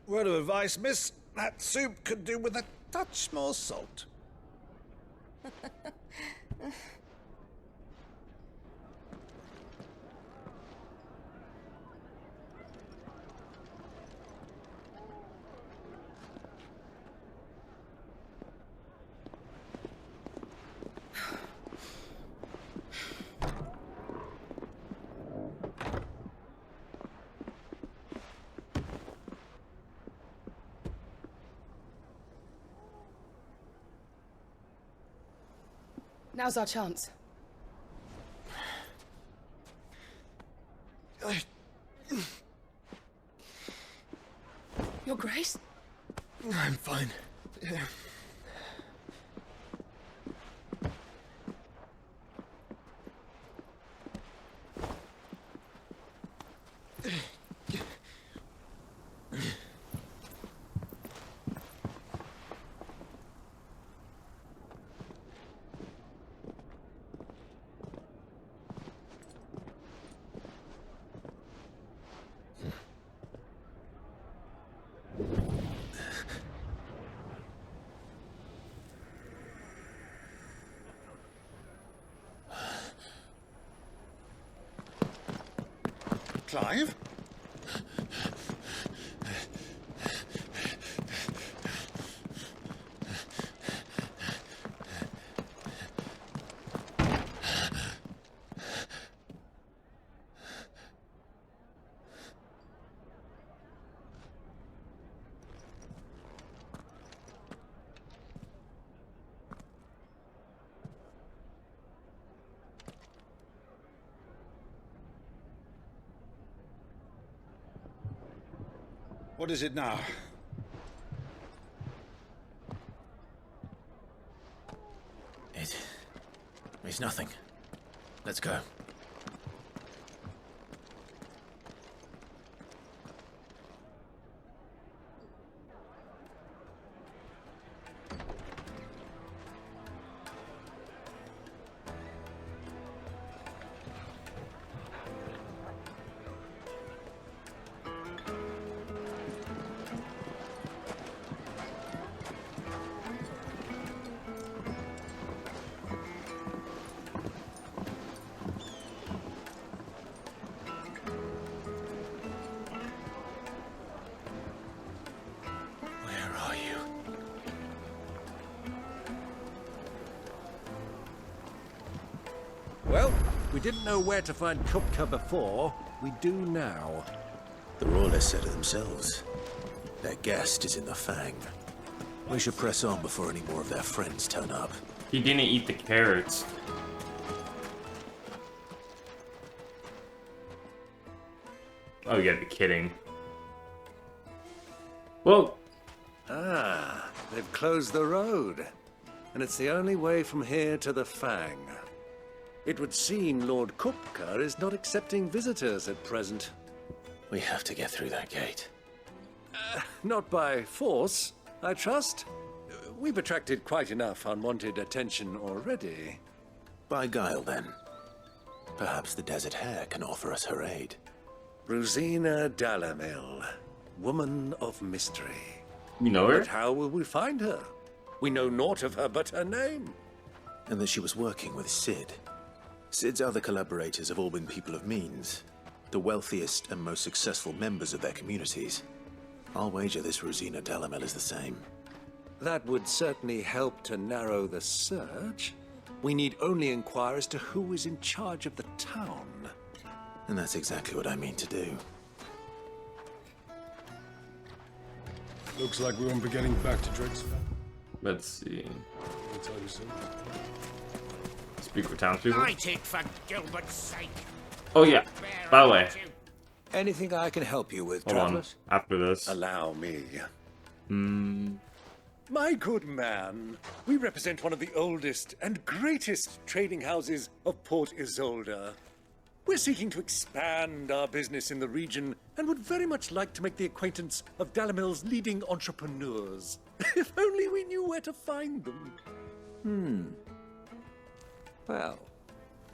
Word of advice, miss. That soup could do with a touch more salt. Now's our chance. Your Grace? Clive? What is it now? It's nothing. Let's go. Well, we didn't know where to find Kupka before. We do now. The Royalists said it themselves. Their guest is in the Fang. We should press on before any more of their friends turn up. He didn't eat the carrots. Oh, you gotta be kidding. Well... Ah, they've closed the road. And it's the only way from here to the Fang. It would seem Lord Kupka is not accepting visitors at present. We have to get through that gate. Not by force, I trust. We've attracted quite enough unwanted attention already. By guile, then. Perhaps the Desert Hare can offer us her aid. Rosina Dalamil, woman of mystery. You know her? But how will we find her? We know naught of her but her name. And that she was working with Cid. Cid's other collaborators have all been people of means, the wealthiest and most successful members of their communities. I'll wager this Rosina Dalamil is the same. That would certainly help to narrow the search. We need only inquire as to who is in charge of the town. And that's exactly what I mean to do. Looks like we won't be getting back to Drakesfell. Let's see. Anytime soon. Speak for townspeople. Light it for Gilbert's sake. Oh yeah. By the way. Anything I can help you with, Hold on. Travelers? After this. Allow me. Hmm. My good man, we represent one of the oldest and greatest trading houses of Port Isolde. We're seeking to expand our business in the region and would very much like to make the acquaintance of Dalamil's leading entrepreneurs. If only we knew where to find them. Well,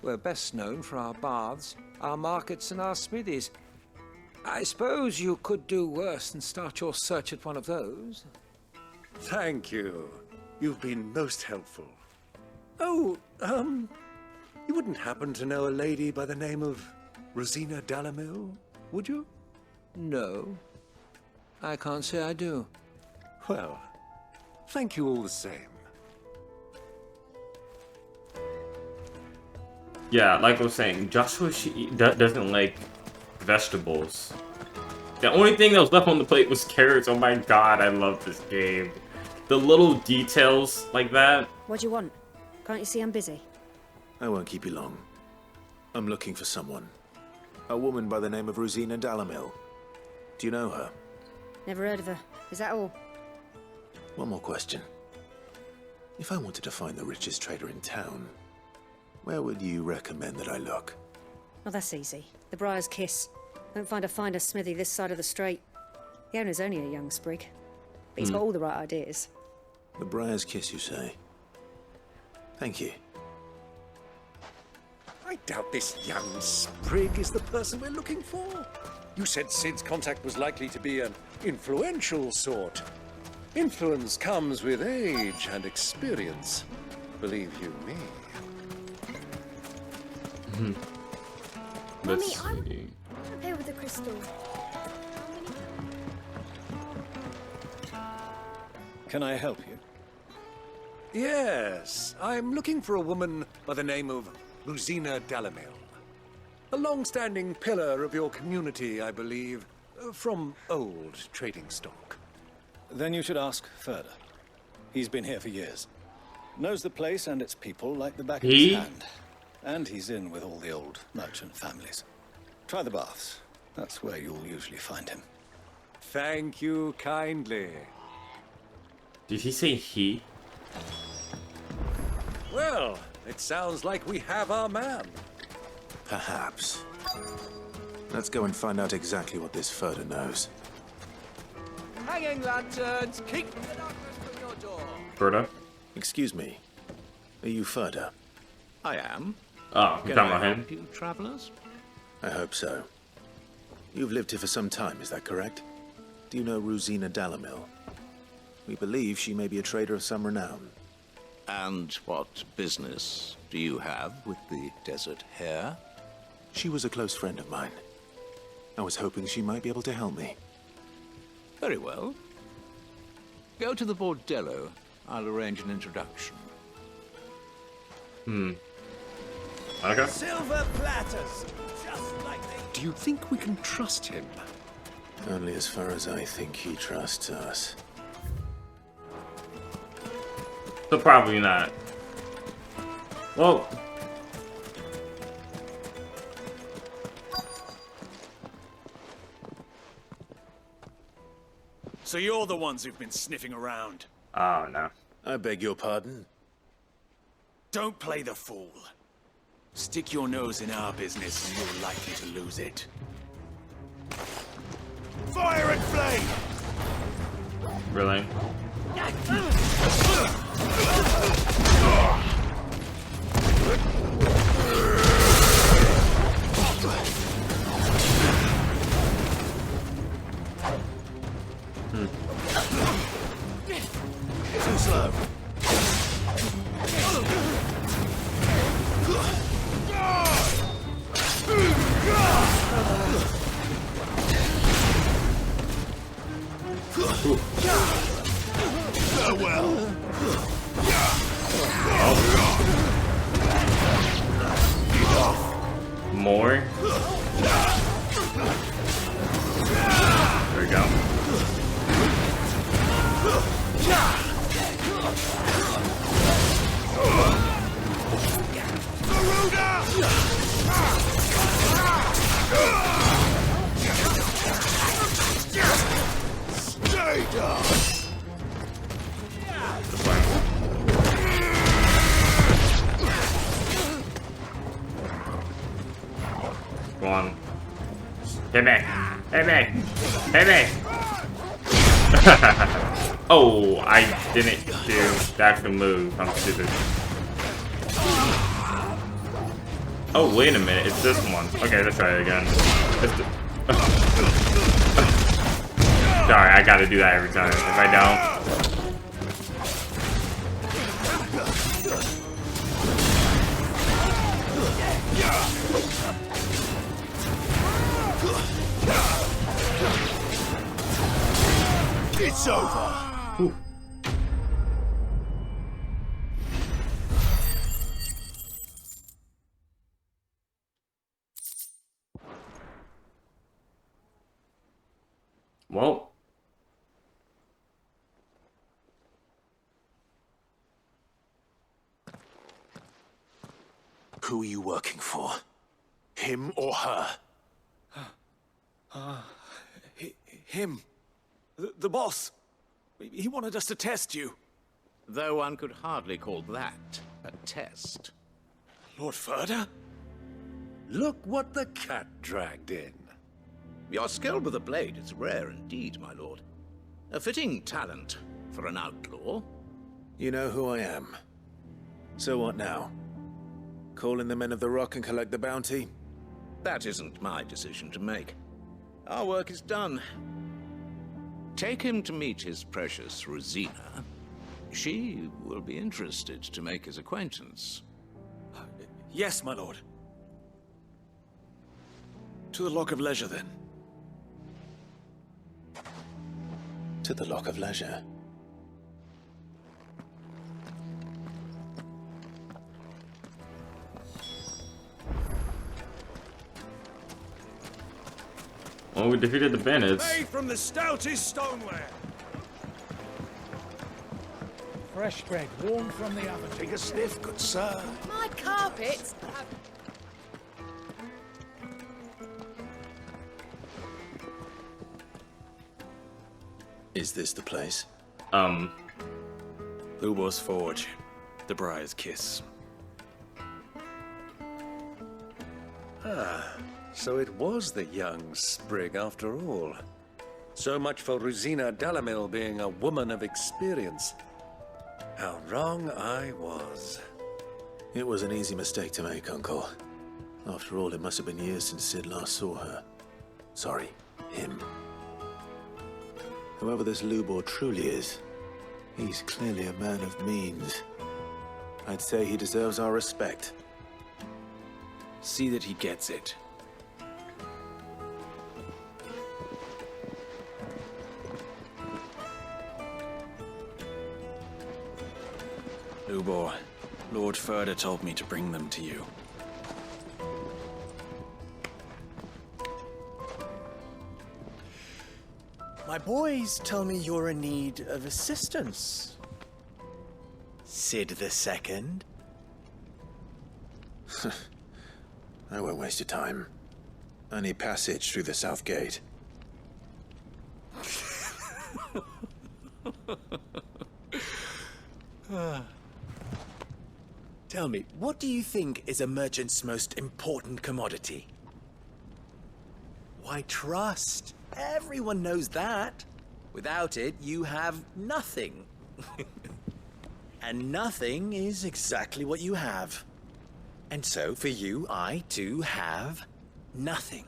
we're best known for our baths, our markets, and our smithies. I suppose you could do worse than start your search at one of those. Thank you. You've been most helpful. Oh, you wouldn't happen to know a lady by the name of Rosina Dalamil, would you? No, I can't say I do. Well, thank you all the same. Yeah, like I was saying, Joshua doesn't like vegetables. The only thing that was left on the plate was carrots. Oh my god, I love this game. The little details like that. What do you want? Can't you see I'm busy? I won't keep you long. I'm looking for someone. A woman by the name of Rosina Dalamil. Do you know her? Never heard of her. Is that all? One more question. If I wanted to find the richest trader in town, where would you recommend that I look? Oh, that's easy. The Briar's Kiss. Don't find a finer smithy this side of the strait. The owner's only a young sprig, but he's got all the right ideas. The Briar's Kiss, you say? Thank you. I doubt this young sprig is the person we're looking for. You said Sid's contact was likely to be an influential sort. Influence comes with age and experience. Believe you me. Let's Mummy, I see. play with the crystal. Can I help you? Yes, I'm looking for a woman by the name of Rosina Dalamil. A long-standing pillar of your community, I believe, from old trading stock. Then you should ask Ferda. He's been here for years. Knows the place and its people like the back of his hand. And he's in with all the old merchant families. Try the baths. That's where you'll usually find him. Thank you kindly. Did he say he? Well, it sounds like we have our man. Perhaps. Let's go and find out exactly what this Ferda knows. Hanging lanterns, keep the darkness from your door. Ferda? Excuse me. Are you Ferda? I am. Oh, you're talking about him? You travelers? I hope so. You've lived here for some time, is that correct? Do you know Rosina Dalamil? We believe she may be a trader of some renown. And what business do you have with the Desert Hare? She was a close friend of mine. I was hoping she might be able to help me. Very well. Go to the Bordello. I'll arrange an introduction. Okay. Silver platters, just like they... Do you think we can trust him? Only as far as I think he trusts us. So probably not. Well. So you're the ones who've been sniffing around. Oh, no. I beg your pardon? Don't play the fool. Stick your nose in our business and you're likely to lose it. Fire and flame! Really? Too slow. Farewell. More? There we go. Stay down. Go on. Hit me! Hit me! Hit me! Oh, I didn't do that move. I'm stupid. Oh, wait a minute. It's this one. Okay, let's try it again. Sorry, I gotta do that every time. If I don't... It's over. Whew. Well. Who are you working for? Him or her? Him. The boss. He wanted us to test you. Though one could hardly call that a test. Lord Ferda? Look what the cat dragged in. Your skill with the blade is rare indeed, my lord. A fitting talent for an outlaw. You know who I am. So what now? Call in the Men of the Rock and collect the bounty? That isn't my decision to make. Our work is done. Take him to meet his precious Rosina. She will be interested to make his acquaintance. Yes, my lord. To the Lock of Leisure, then. To the Lock of Leisure. Well, we defeated the bandits. Made from the stoutest stoneware. Fresh bread, warm from the oven. Take a sniff, good sir. My carpets. Is this the place? Lubo's Forge. The Briar's Kiss. Ah, so it was the young sprig after all. So much for Rosina Dalamil being a woman of experience. How wrong I was. It was an easy mistake to make, Uncle. After all, it must have been years since Sid last saw her. Sorry, him. Whoever this Lubor truly is, he's clearly a man of means. I'd say he deserves our respect. See that he gets it. Lubor, Lord Ferda told me to bring them to you. My boys tell me you're in need of assistance. Sid II? I won't waste your time. I need passage through the south gate. Tell me, what do you think is a merchant's most important commodity? Why, trust. Everyone knows that. Without it, you have nothing. And nothing is exactly what you have. And so, for you, I, too, have nothing.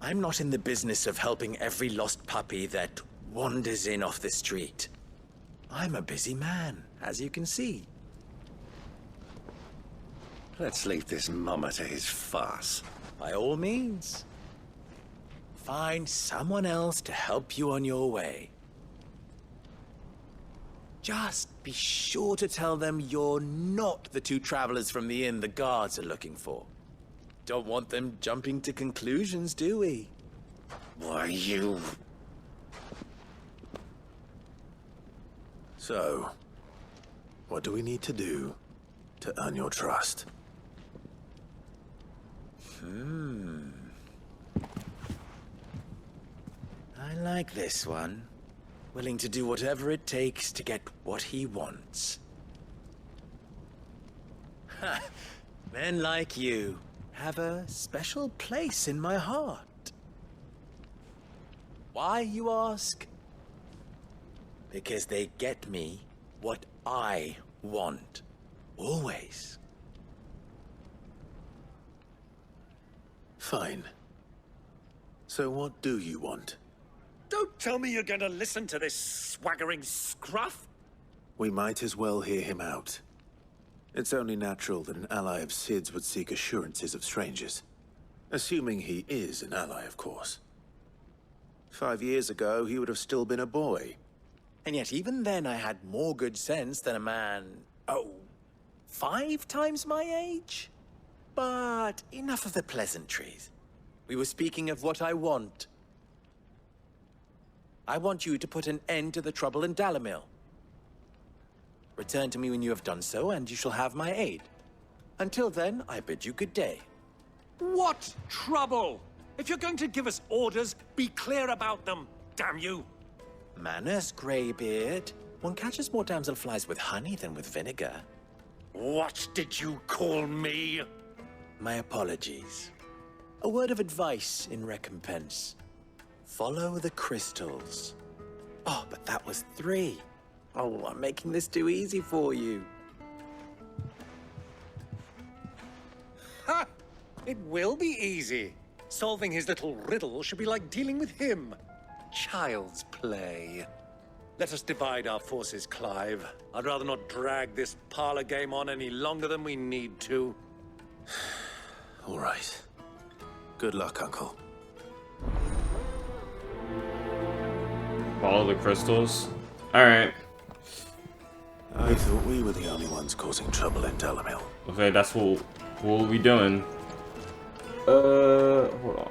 I'm not in the business of helping every lost puppy that wanders in off the street. I'm a busy man, as you can see. Let's leave this mummer to his farce. By all means. Find someone else to help you on your way. Just be sure to tell them you're not the two travelers from the inn the guards are looking for. Don't want them jumping to conclusions, do we? Why, you... So, what do we need to do to earn your trust? I like this one. Willing to do whatever it takes to get what he wants. Ha! Men like you have a special place in my heart. Why, you ask? Because they get me what I want. Always. Fine. So what do you want? Don't tell me you're going to listen to this swaggering scruff. We might as well hear him out. It's only natural that an ally of Sid's would seek assurances of strangers. Assuming he is an ally, of course. 5 years ago, he would have still been a boy. And yet even then I had more good sense than a man, 5 times my age? But enough of the pleasantries. We were speaking of what I want. I want you to put an end to the trouble in Dalamil. Return to me when you have done so, and you shall have my aid. Until then, I bid you good day. What trouble? If you're going to give us orders, be clear about them, damn you. Manners, Greybeard. One catches more damselflies with honey than with vinegar. What did you call me? My apologies. A word of advice in recompense. Follow the crystals. Oh, but that was 3. Oh, I'm making this too easy for you. Ha! It will be easy. Solving his little riddle should be like dealing with him. Child's play. Let us divide our forces, Clive. I'd rather not drag this parlor game on any longer than we need to. All right. Good luck, Uncle. Follow the crystals. Alright. I thought we were the only ones causing trouble in Dalamil. Okay, that's what we'll be doing. Hold on.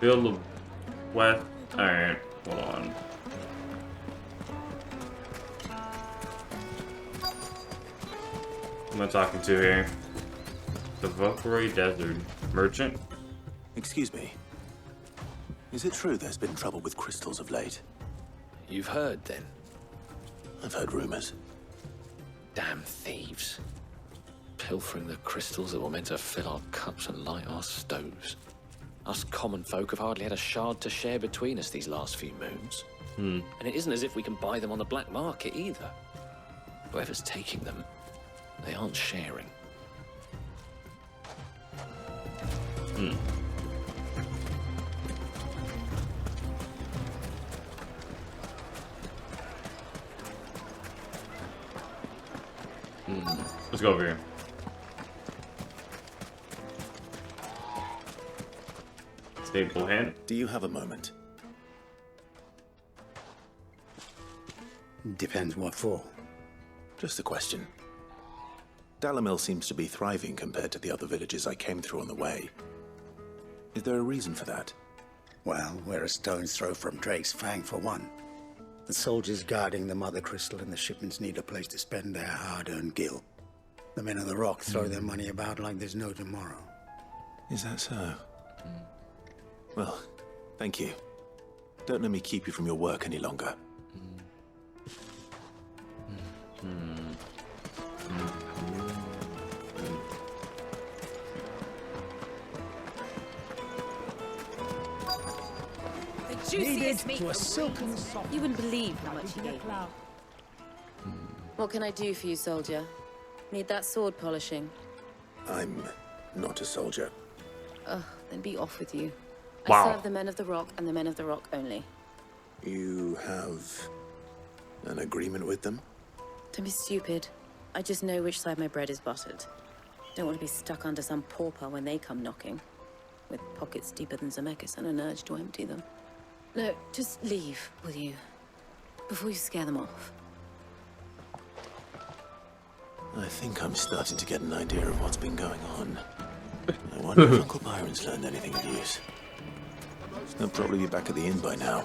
Field of West. Alright, hold on. Who am I talking to here? The Valkyrie Desert Merchant? Excuse me. Is it true there's been trouble with crystals of late? You've heard, then? I've heard rumors. Damn thieves. Pilfering the crystals that were meant to fill our cups and light our stoves. Us common folk have hardly had a shard to share between us these last few moons. And it isn't as if we can buy them on the black market either. Whoever's taking them, they aren't sharing. Let's go over here. Stable hand. Do you have a moment? Depends what for. Just a question. Dalamil seems to be thriving compared to the other villages I came through on the way. Is there a reason for that? Well, we're a stone's throw from Drake's Fang for one. The soldiers guarding the Mother Crystal and the shipments need a place to spend their hard-earned gil. The men of the Rock throw their money about like there's no tomorrow. Is that so? Well, thank you. Don't let me keep you from your work any longer. The juiciest meat. To a silken soft. You wouldn't believe how much he gave me. What can I do for you, soldier? Need that sword polishing? I'm not a soldier. Ugh, then be off with you. Wow. I serve the men of the Rock and the men of the Rock only. You have an agreement with them? Don't be stupid. I just know which side my bread is buttered. Don't want to be stuck under some pauper when they come knocking. With pockets deeper than Zemeckis and an urge to empty them. No, just leave, will you? Before you scare them off. I think I'm starting to get an idea of what's been going on. I wonder if Uncle Byron's learned anything of use. He'll probably be back at the inn by now.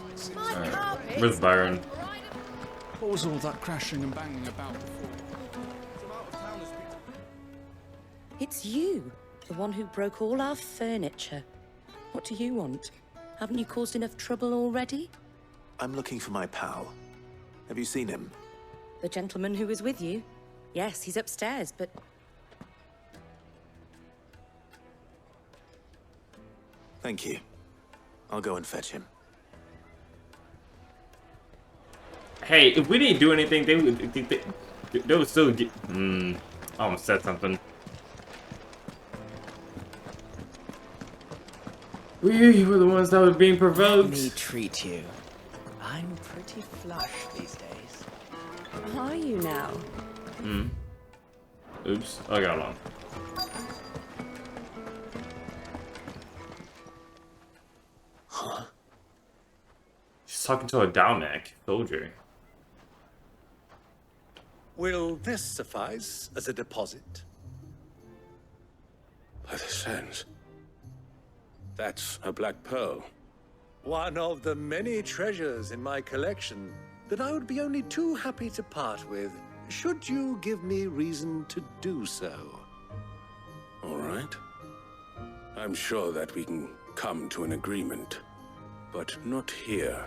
Where's Byron? What was all that crashing and banging about before? It's you, the one who broke all our furniture. What do you want? Haven't you caused enough trouble already? I'm looking for my pal. Have you seen him? The gentleman who was with you? Yes, he's upstairs, but... Thank you. I'll go and fetch him. Hey, if we didn't do anything, they would still get... I almost said something. We were the ones that were being provoked. Let me treat you. I'm pretty flush these days. Are you now? Oops. Oh, I got one. Huh? She's talking to a Dalmek soldier. Will this suffice as a deposit? By the sands. That's a black pearl. One of the many treasures in my collection that I would be only too happy to part with, should you give me reason to do so. All right. I'm sure that we can come to an agreement, but not here.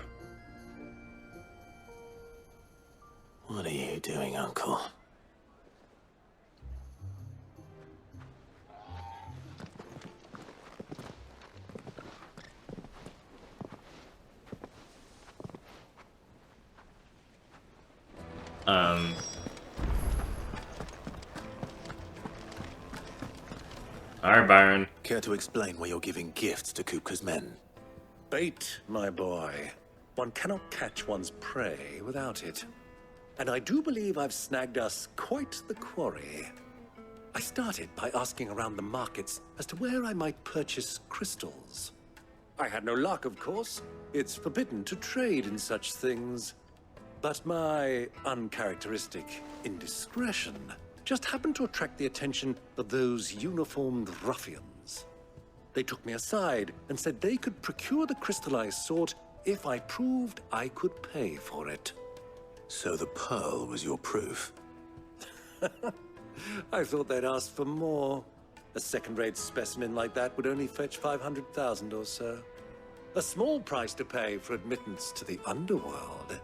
What are you doing, Uncle? Alright, Byron. Care to explain why you're giving gifts to Kupka's men? Bait, my boy. One cannot catch one's prey without it. And I do believe I've snagged us quite the quarry. I started by asking around the markets as to where I might purchase crystals. I had no luck, of course. It's forbidden to trade in such things. But my uncharacteristic indiscretion just happened to attract the attention of those uniformed ruffians. They took me aside and said they could procure the crystal I sought if I proved I could pay for it. So the pearl was your proof? I thought they'd ask for more. A second-rate specimen like that would only fetch 500,000 or so. A small price to pay for admittance to the underworld.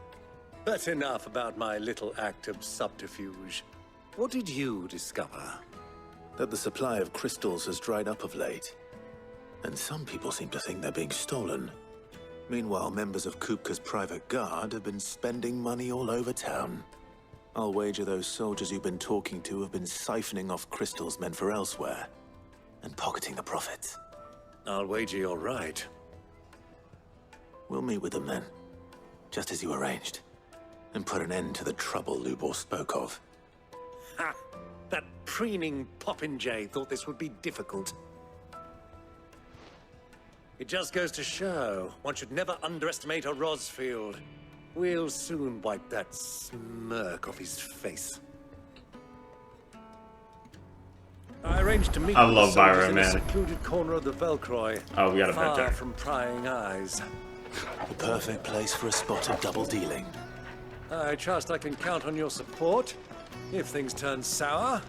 But enough about my little act of subterfuge. What did you discover? That the supply of crystals has dried up of late. And some people seem to think they're being stolen. Meanwhile, members of Kupka's private guard have been spending money all over town. I'll wager those soldiers you've been talking to have been siphoning off crystals meant for elsewhere, and pocketing the profits. I'll wager you're right. We'll meet with them then, just as you arranged, and put an end to the trouble Lubor spoke of. Ha! That preening popinjay thought this would be difficult. It just goes to show, one should never underestimate a Rosfield. We'll soon wipe that smirk off his face. I arranged to meet I with love the soldiers Byron, in man. a secluded corner of the Velcroy. Oh, we got a far vent there. from prying eyes. The perfect place for a spot of double dealing. I trust I can count on your support if things turn sour.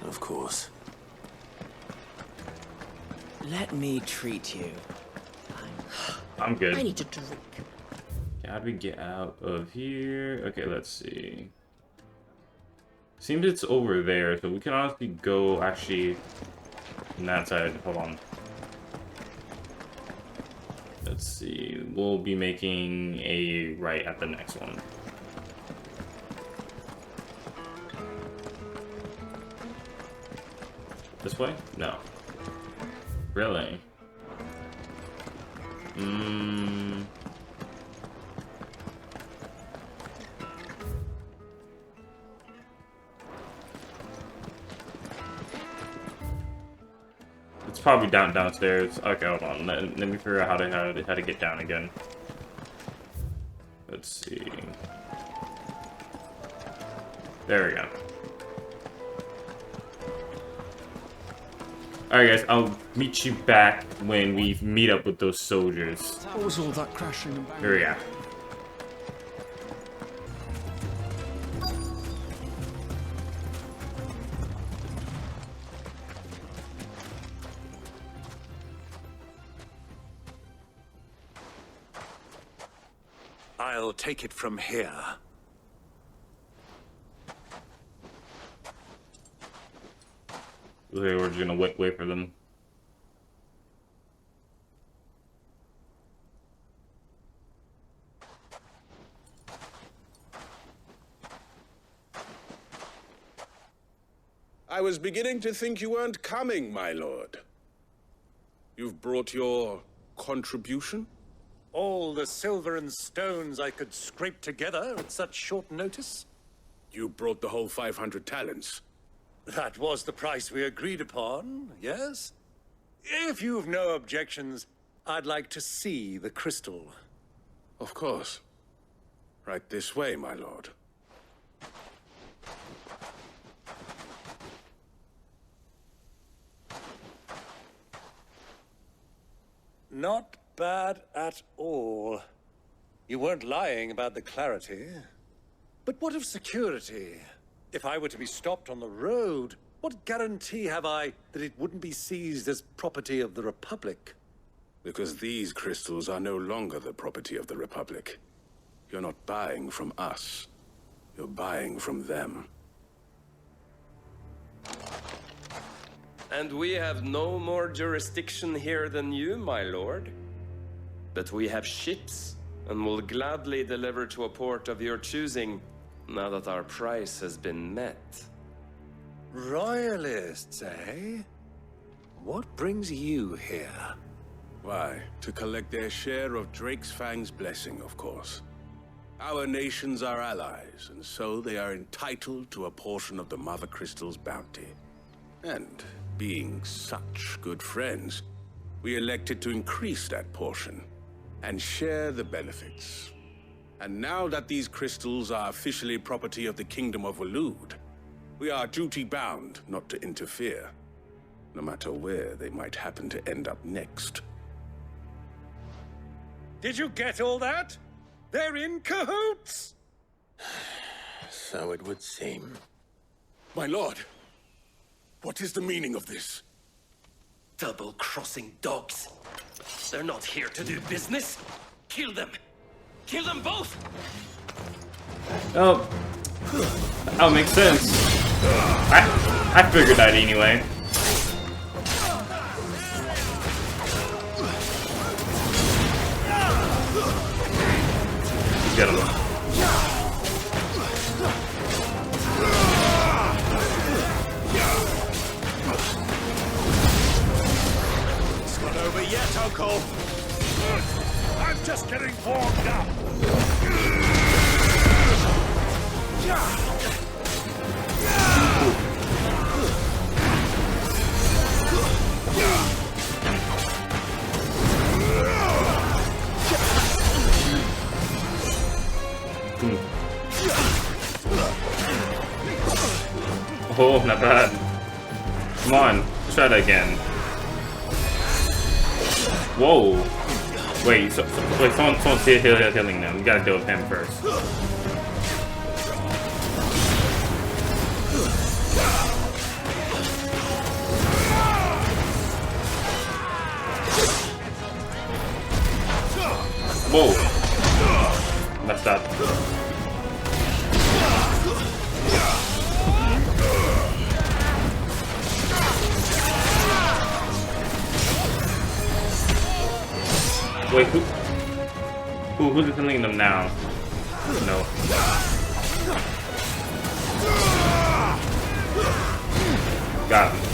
Of course. Let me treat you. I'm good. I need a drink. How do we get out of here? Okay, let's see. Seems it's over there, so we can honestly go actually on that side. Hold on. Let's see. We'll be making a right at the next one. This way? No. Really? It's probably downstairs. Okay, hold on. Let me figure out how to get down again. Let's see. There we go. Alright guys, I'll meet you back when we meet up with those soldiers. What was all that crashing and banging? Here we are. I'll take it from here. We're just gonna wait for them. I was beginning to think you weren't coming, my lord. You've brought your contribution? All the silver and stones I could scrape together at such short notice? You brought the whole 500 talents. That was the price we agreed upon, yes? If you've no objections, I'd like to see the crystal. Of course. Right this way, my lord. Not bad at all. You weren't lying about the clarity. But what of security? If I were to be stopped on the road, what guarantee have I that it wouldn't be seized as property of the Republic? Because these crystals are no longer the property of the Republic. You're not buying from us. You're buying from them. And we have no more jurisdiction here than you, my lord. But we have ships, and will gladly deliver to a port of your choosing, now that our price has been met. Royalists, eh? What brings you here? Why, to collect their share of Drake's Fang's blessing, of course. Our nations are allies, and so they are entitled to a portion of the Mother Crystal's bounty. And, being such good friends, we elected to increase that portion and share the benefits. And now that these crystals are officially property of the Kingdom of Waloed, we are duty-bound not to interfere, no matter where they might happen to end up next. Did you get all that? They're in cahoots! So it would seem. My lord, what is the meaning of this? Double-crossing dogs. They're not here to do business. Kill them. Kill them both! Oh. That makes sense. I figured that anyway. Get him. It's not over yet, Uncle. I'm just getting warmed up. Oh, not bad. Come on, let's try that again. Whoa. Wait, wait, someone's healing them. We gotta deal with him first. Whoa. Messed up. Wait, who's killing them now? No. Got him.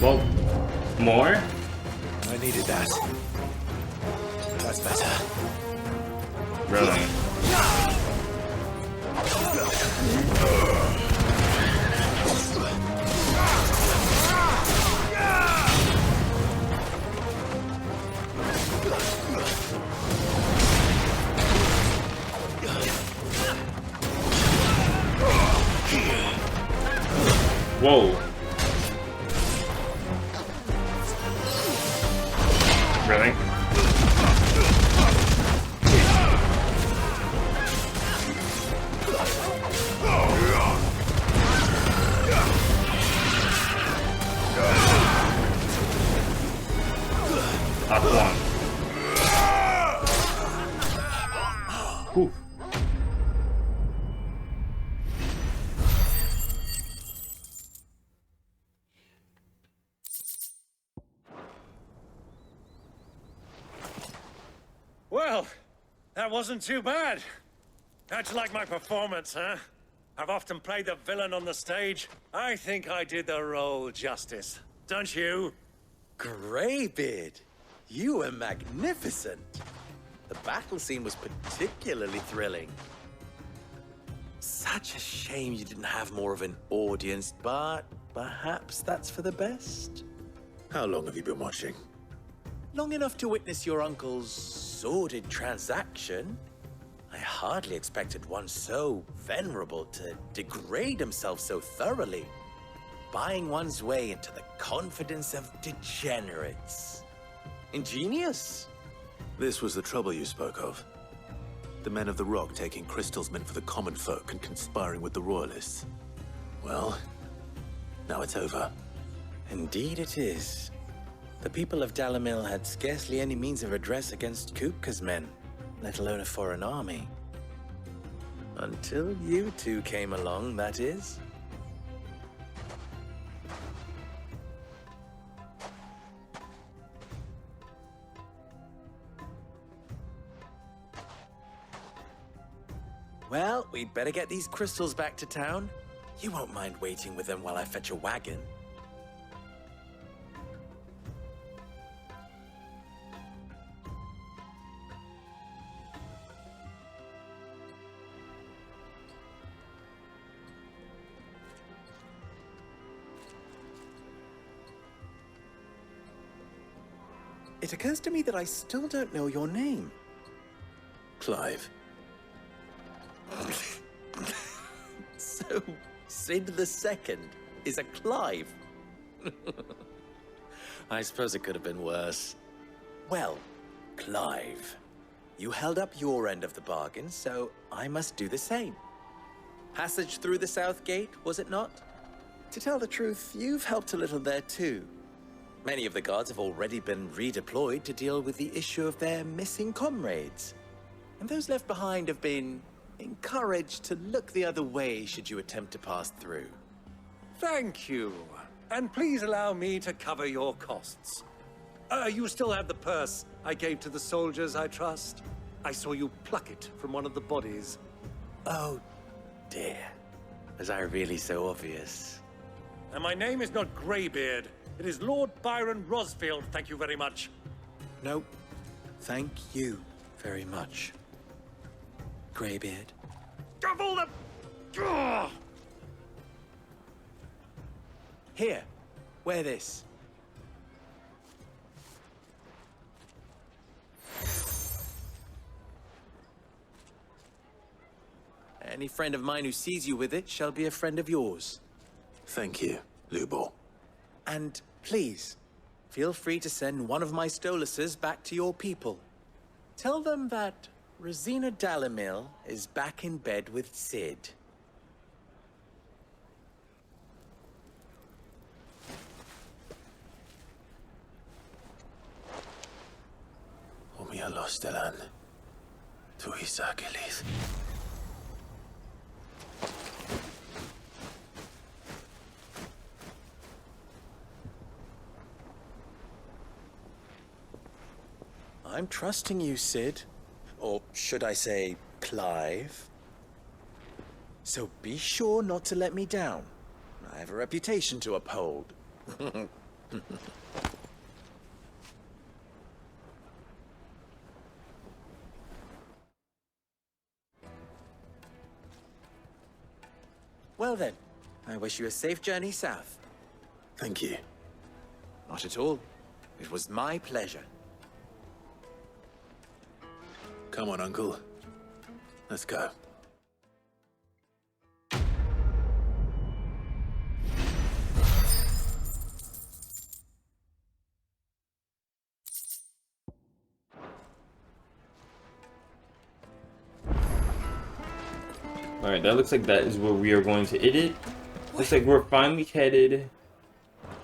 Well, more? I needed that. That's better. Really? Whoa. Really? That's one. Whew. Well, that wasn't too bad. How'd you like my performance, huh? I've often played the villain on the stage. I think I did the role justice. Don't you? Greybeard, you were magnificent. The battle scene was particularly thrilling. Such a shame you didn't have more of an audience, but perhaps that's for the best. How long have you been watching? Long enough to witness your uncle's sordid transaction. I hardly expected one so venerable to degrade himself so thoroughly, buying one's way into the confidence of degenerates. Ingenious. This was the trouble you spoke of. The men of the Rock taking crystals meant for the common folk and conspiring with the Royalists. Well, now it's over. Indeed it is. The people of Dalimil had scarcely any means of redress against Kupka's men, let alone a foreign army. Until you two came along, that is. Well, we'd better get these crystals back to town. You won't mind waiting with them while I fetch a wagon. It occurs to me that I still don't know your name. Clive. So, Sid the Second is a Clive. I suppose it could have been worse. Well, Clive, you held up your end of the bargain, so I must do the same. Passage through the South Gate, was it not? To tell the truth, you've helped a little there too. Many of the guards have already been redeployed to deal with the issue of their missing comrades. And those left behind have been encouraged to look the other way should you attempt to pass through. Thank you. And please allow me to cover your costs. You still have the purse I gave to the soldiers, I trust? I saw you pluck it from one of the bodies. Oh, dear. Was I really so obvious? And my name is not Greybeard. It is Lord Byron Rosfield, thank you very much. No, thank you very much, Greybeard. Of all the... Ugh! Here, wear this. Any friend of mine who sees you with it shall be a friend of yours. Thank you, Lubor. And please, feel free to send one of my Stoluses back to your people. Tell them that Rosina Dalimil is back in bed with Sid. Omia Lostelan. Tuisa Gelith. I'm trusting you, Sid. Or should I say, Clive. So be sure not to let me down. I have a reputation to uphold. Well then, I wish you a safe journey south. Thank you. Not at all. It was my pleasure. Come on, Uncle. Let's go. Alright, that looks like that is where we are going to end it. Looks like we're finally headed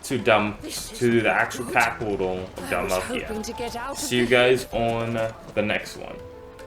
to the actual capital of Dalmatia. See you guys on the next one.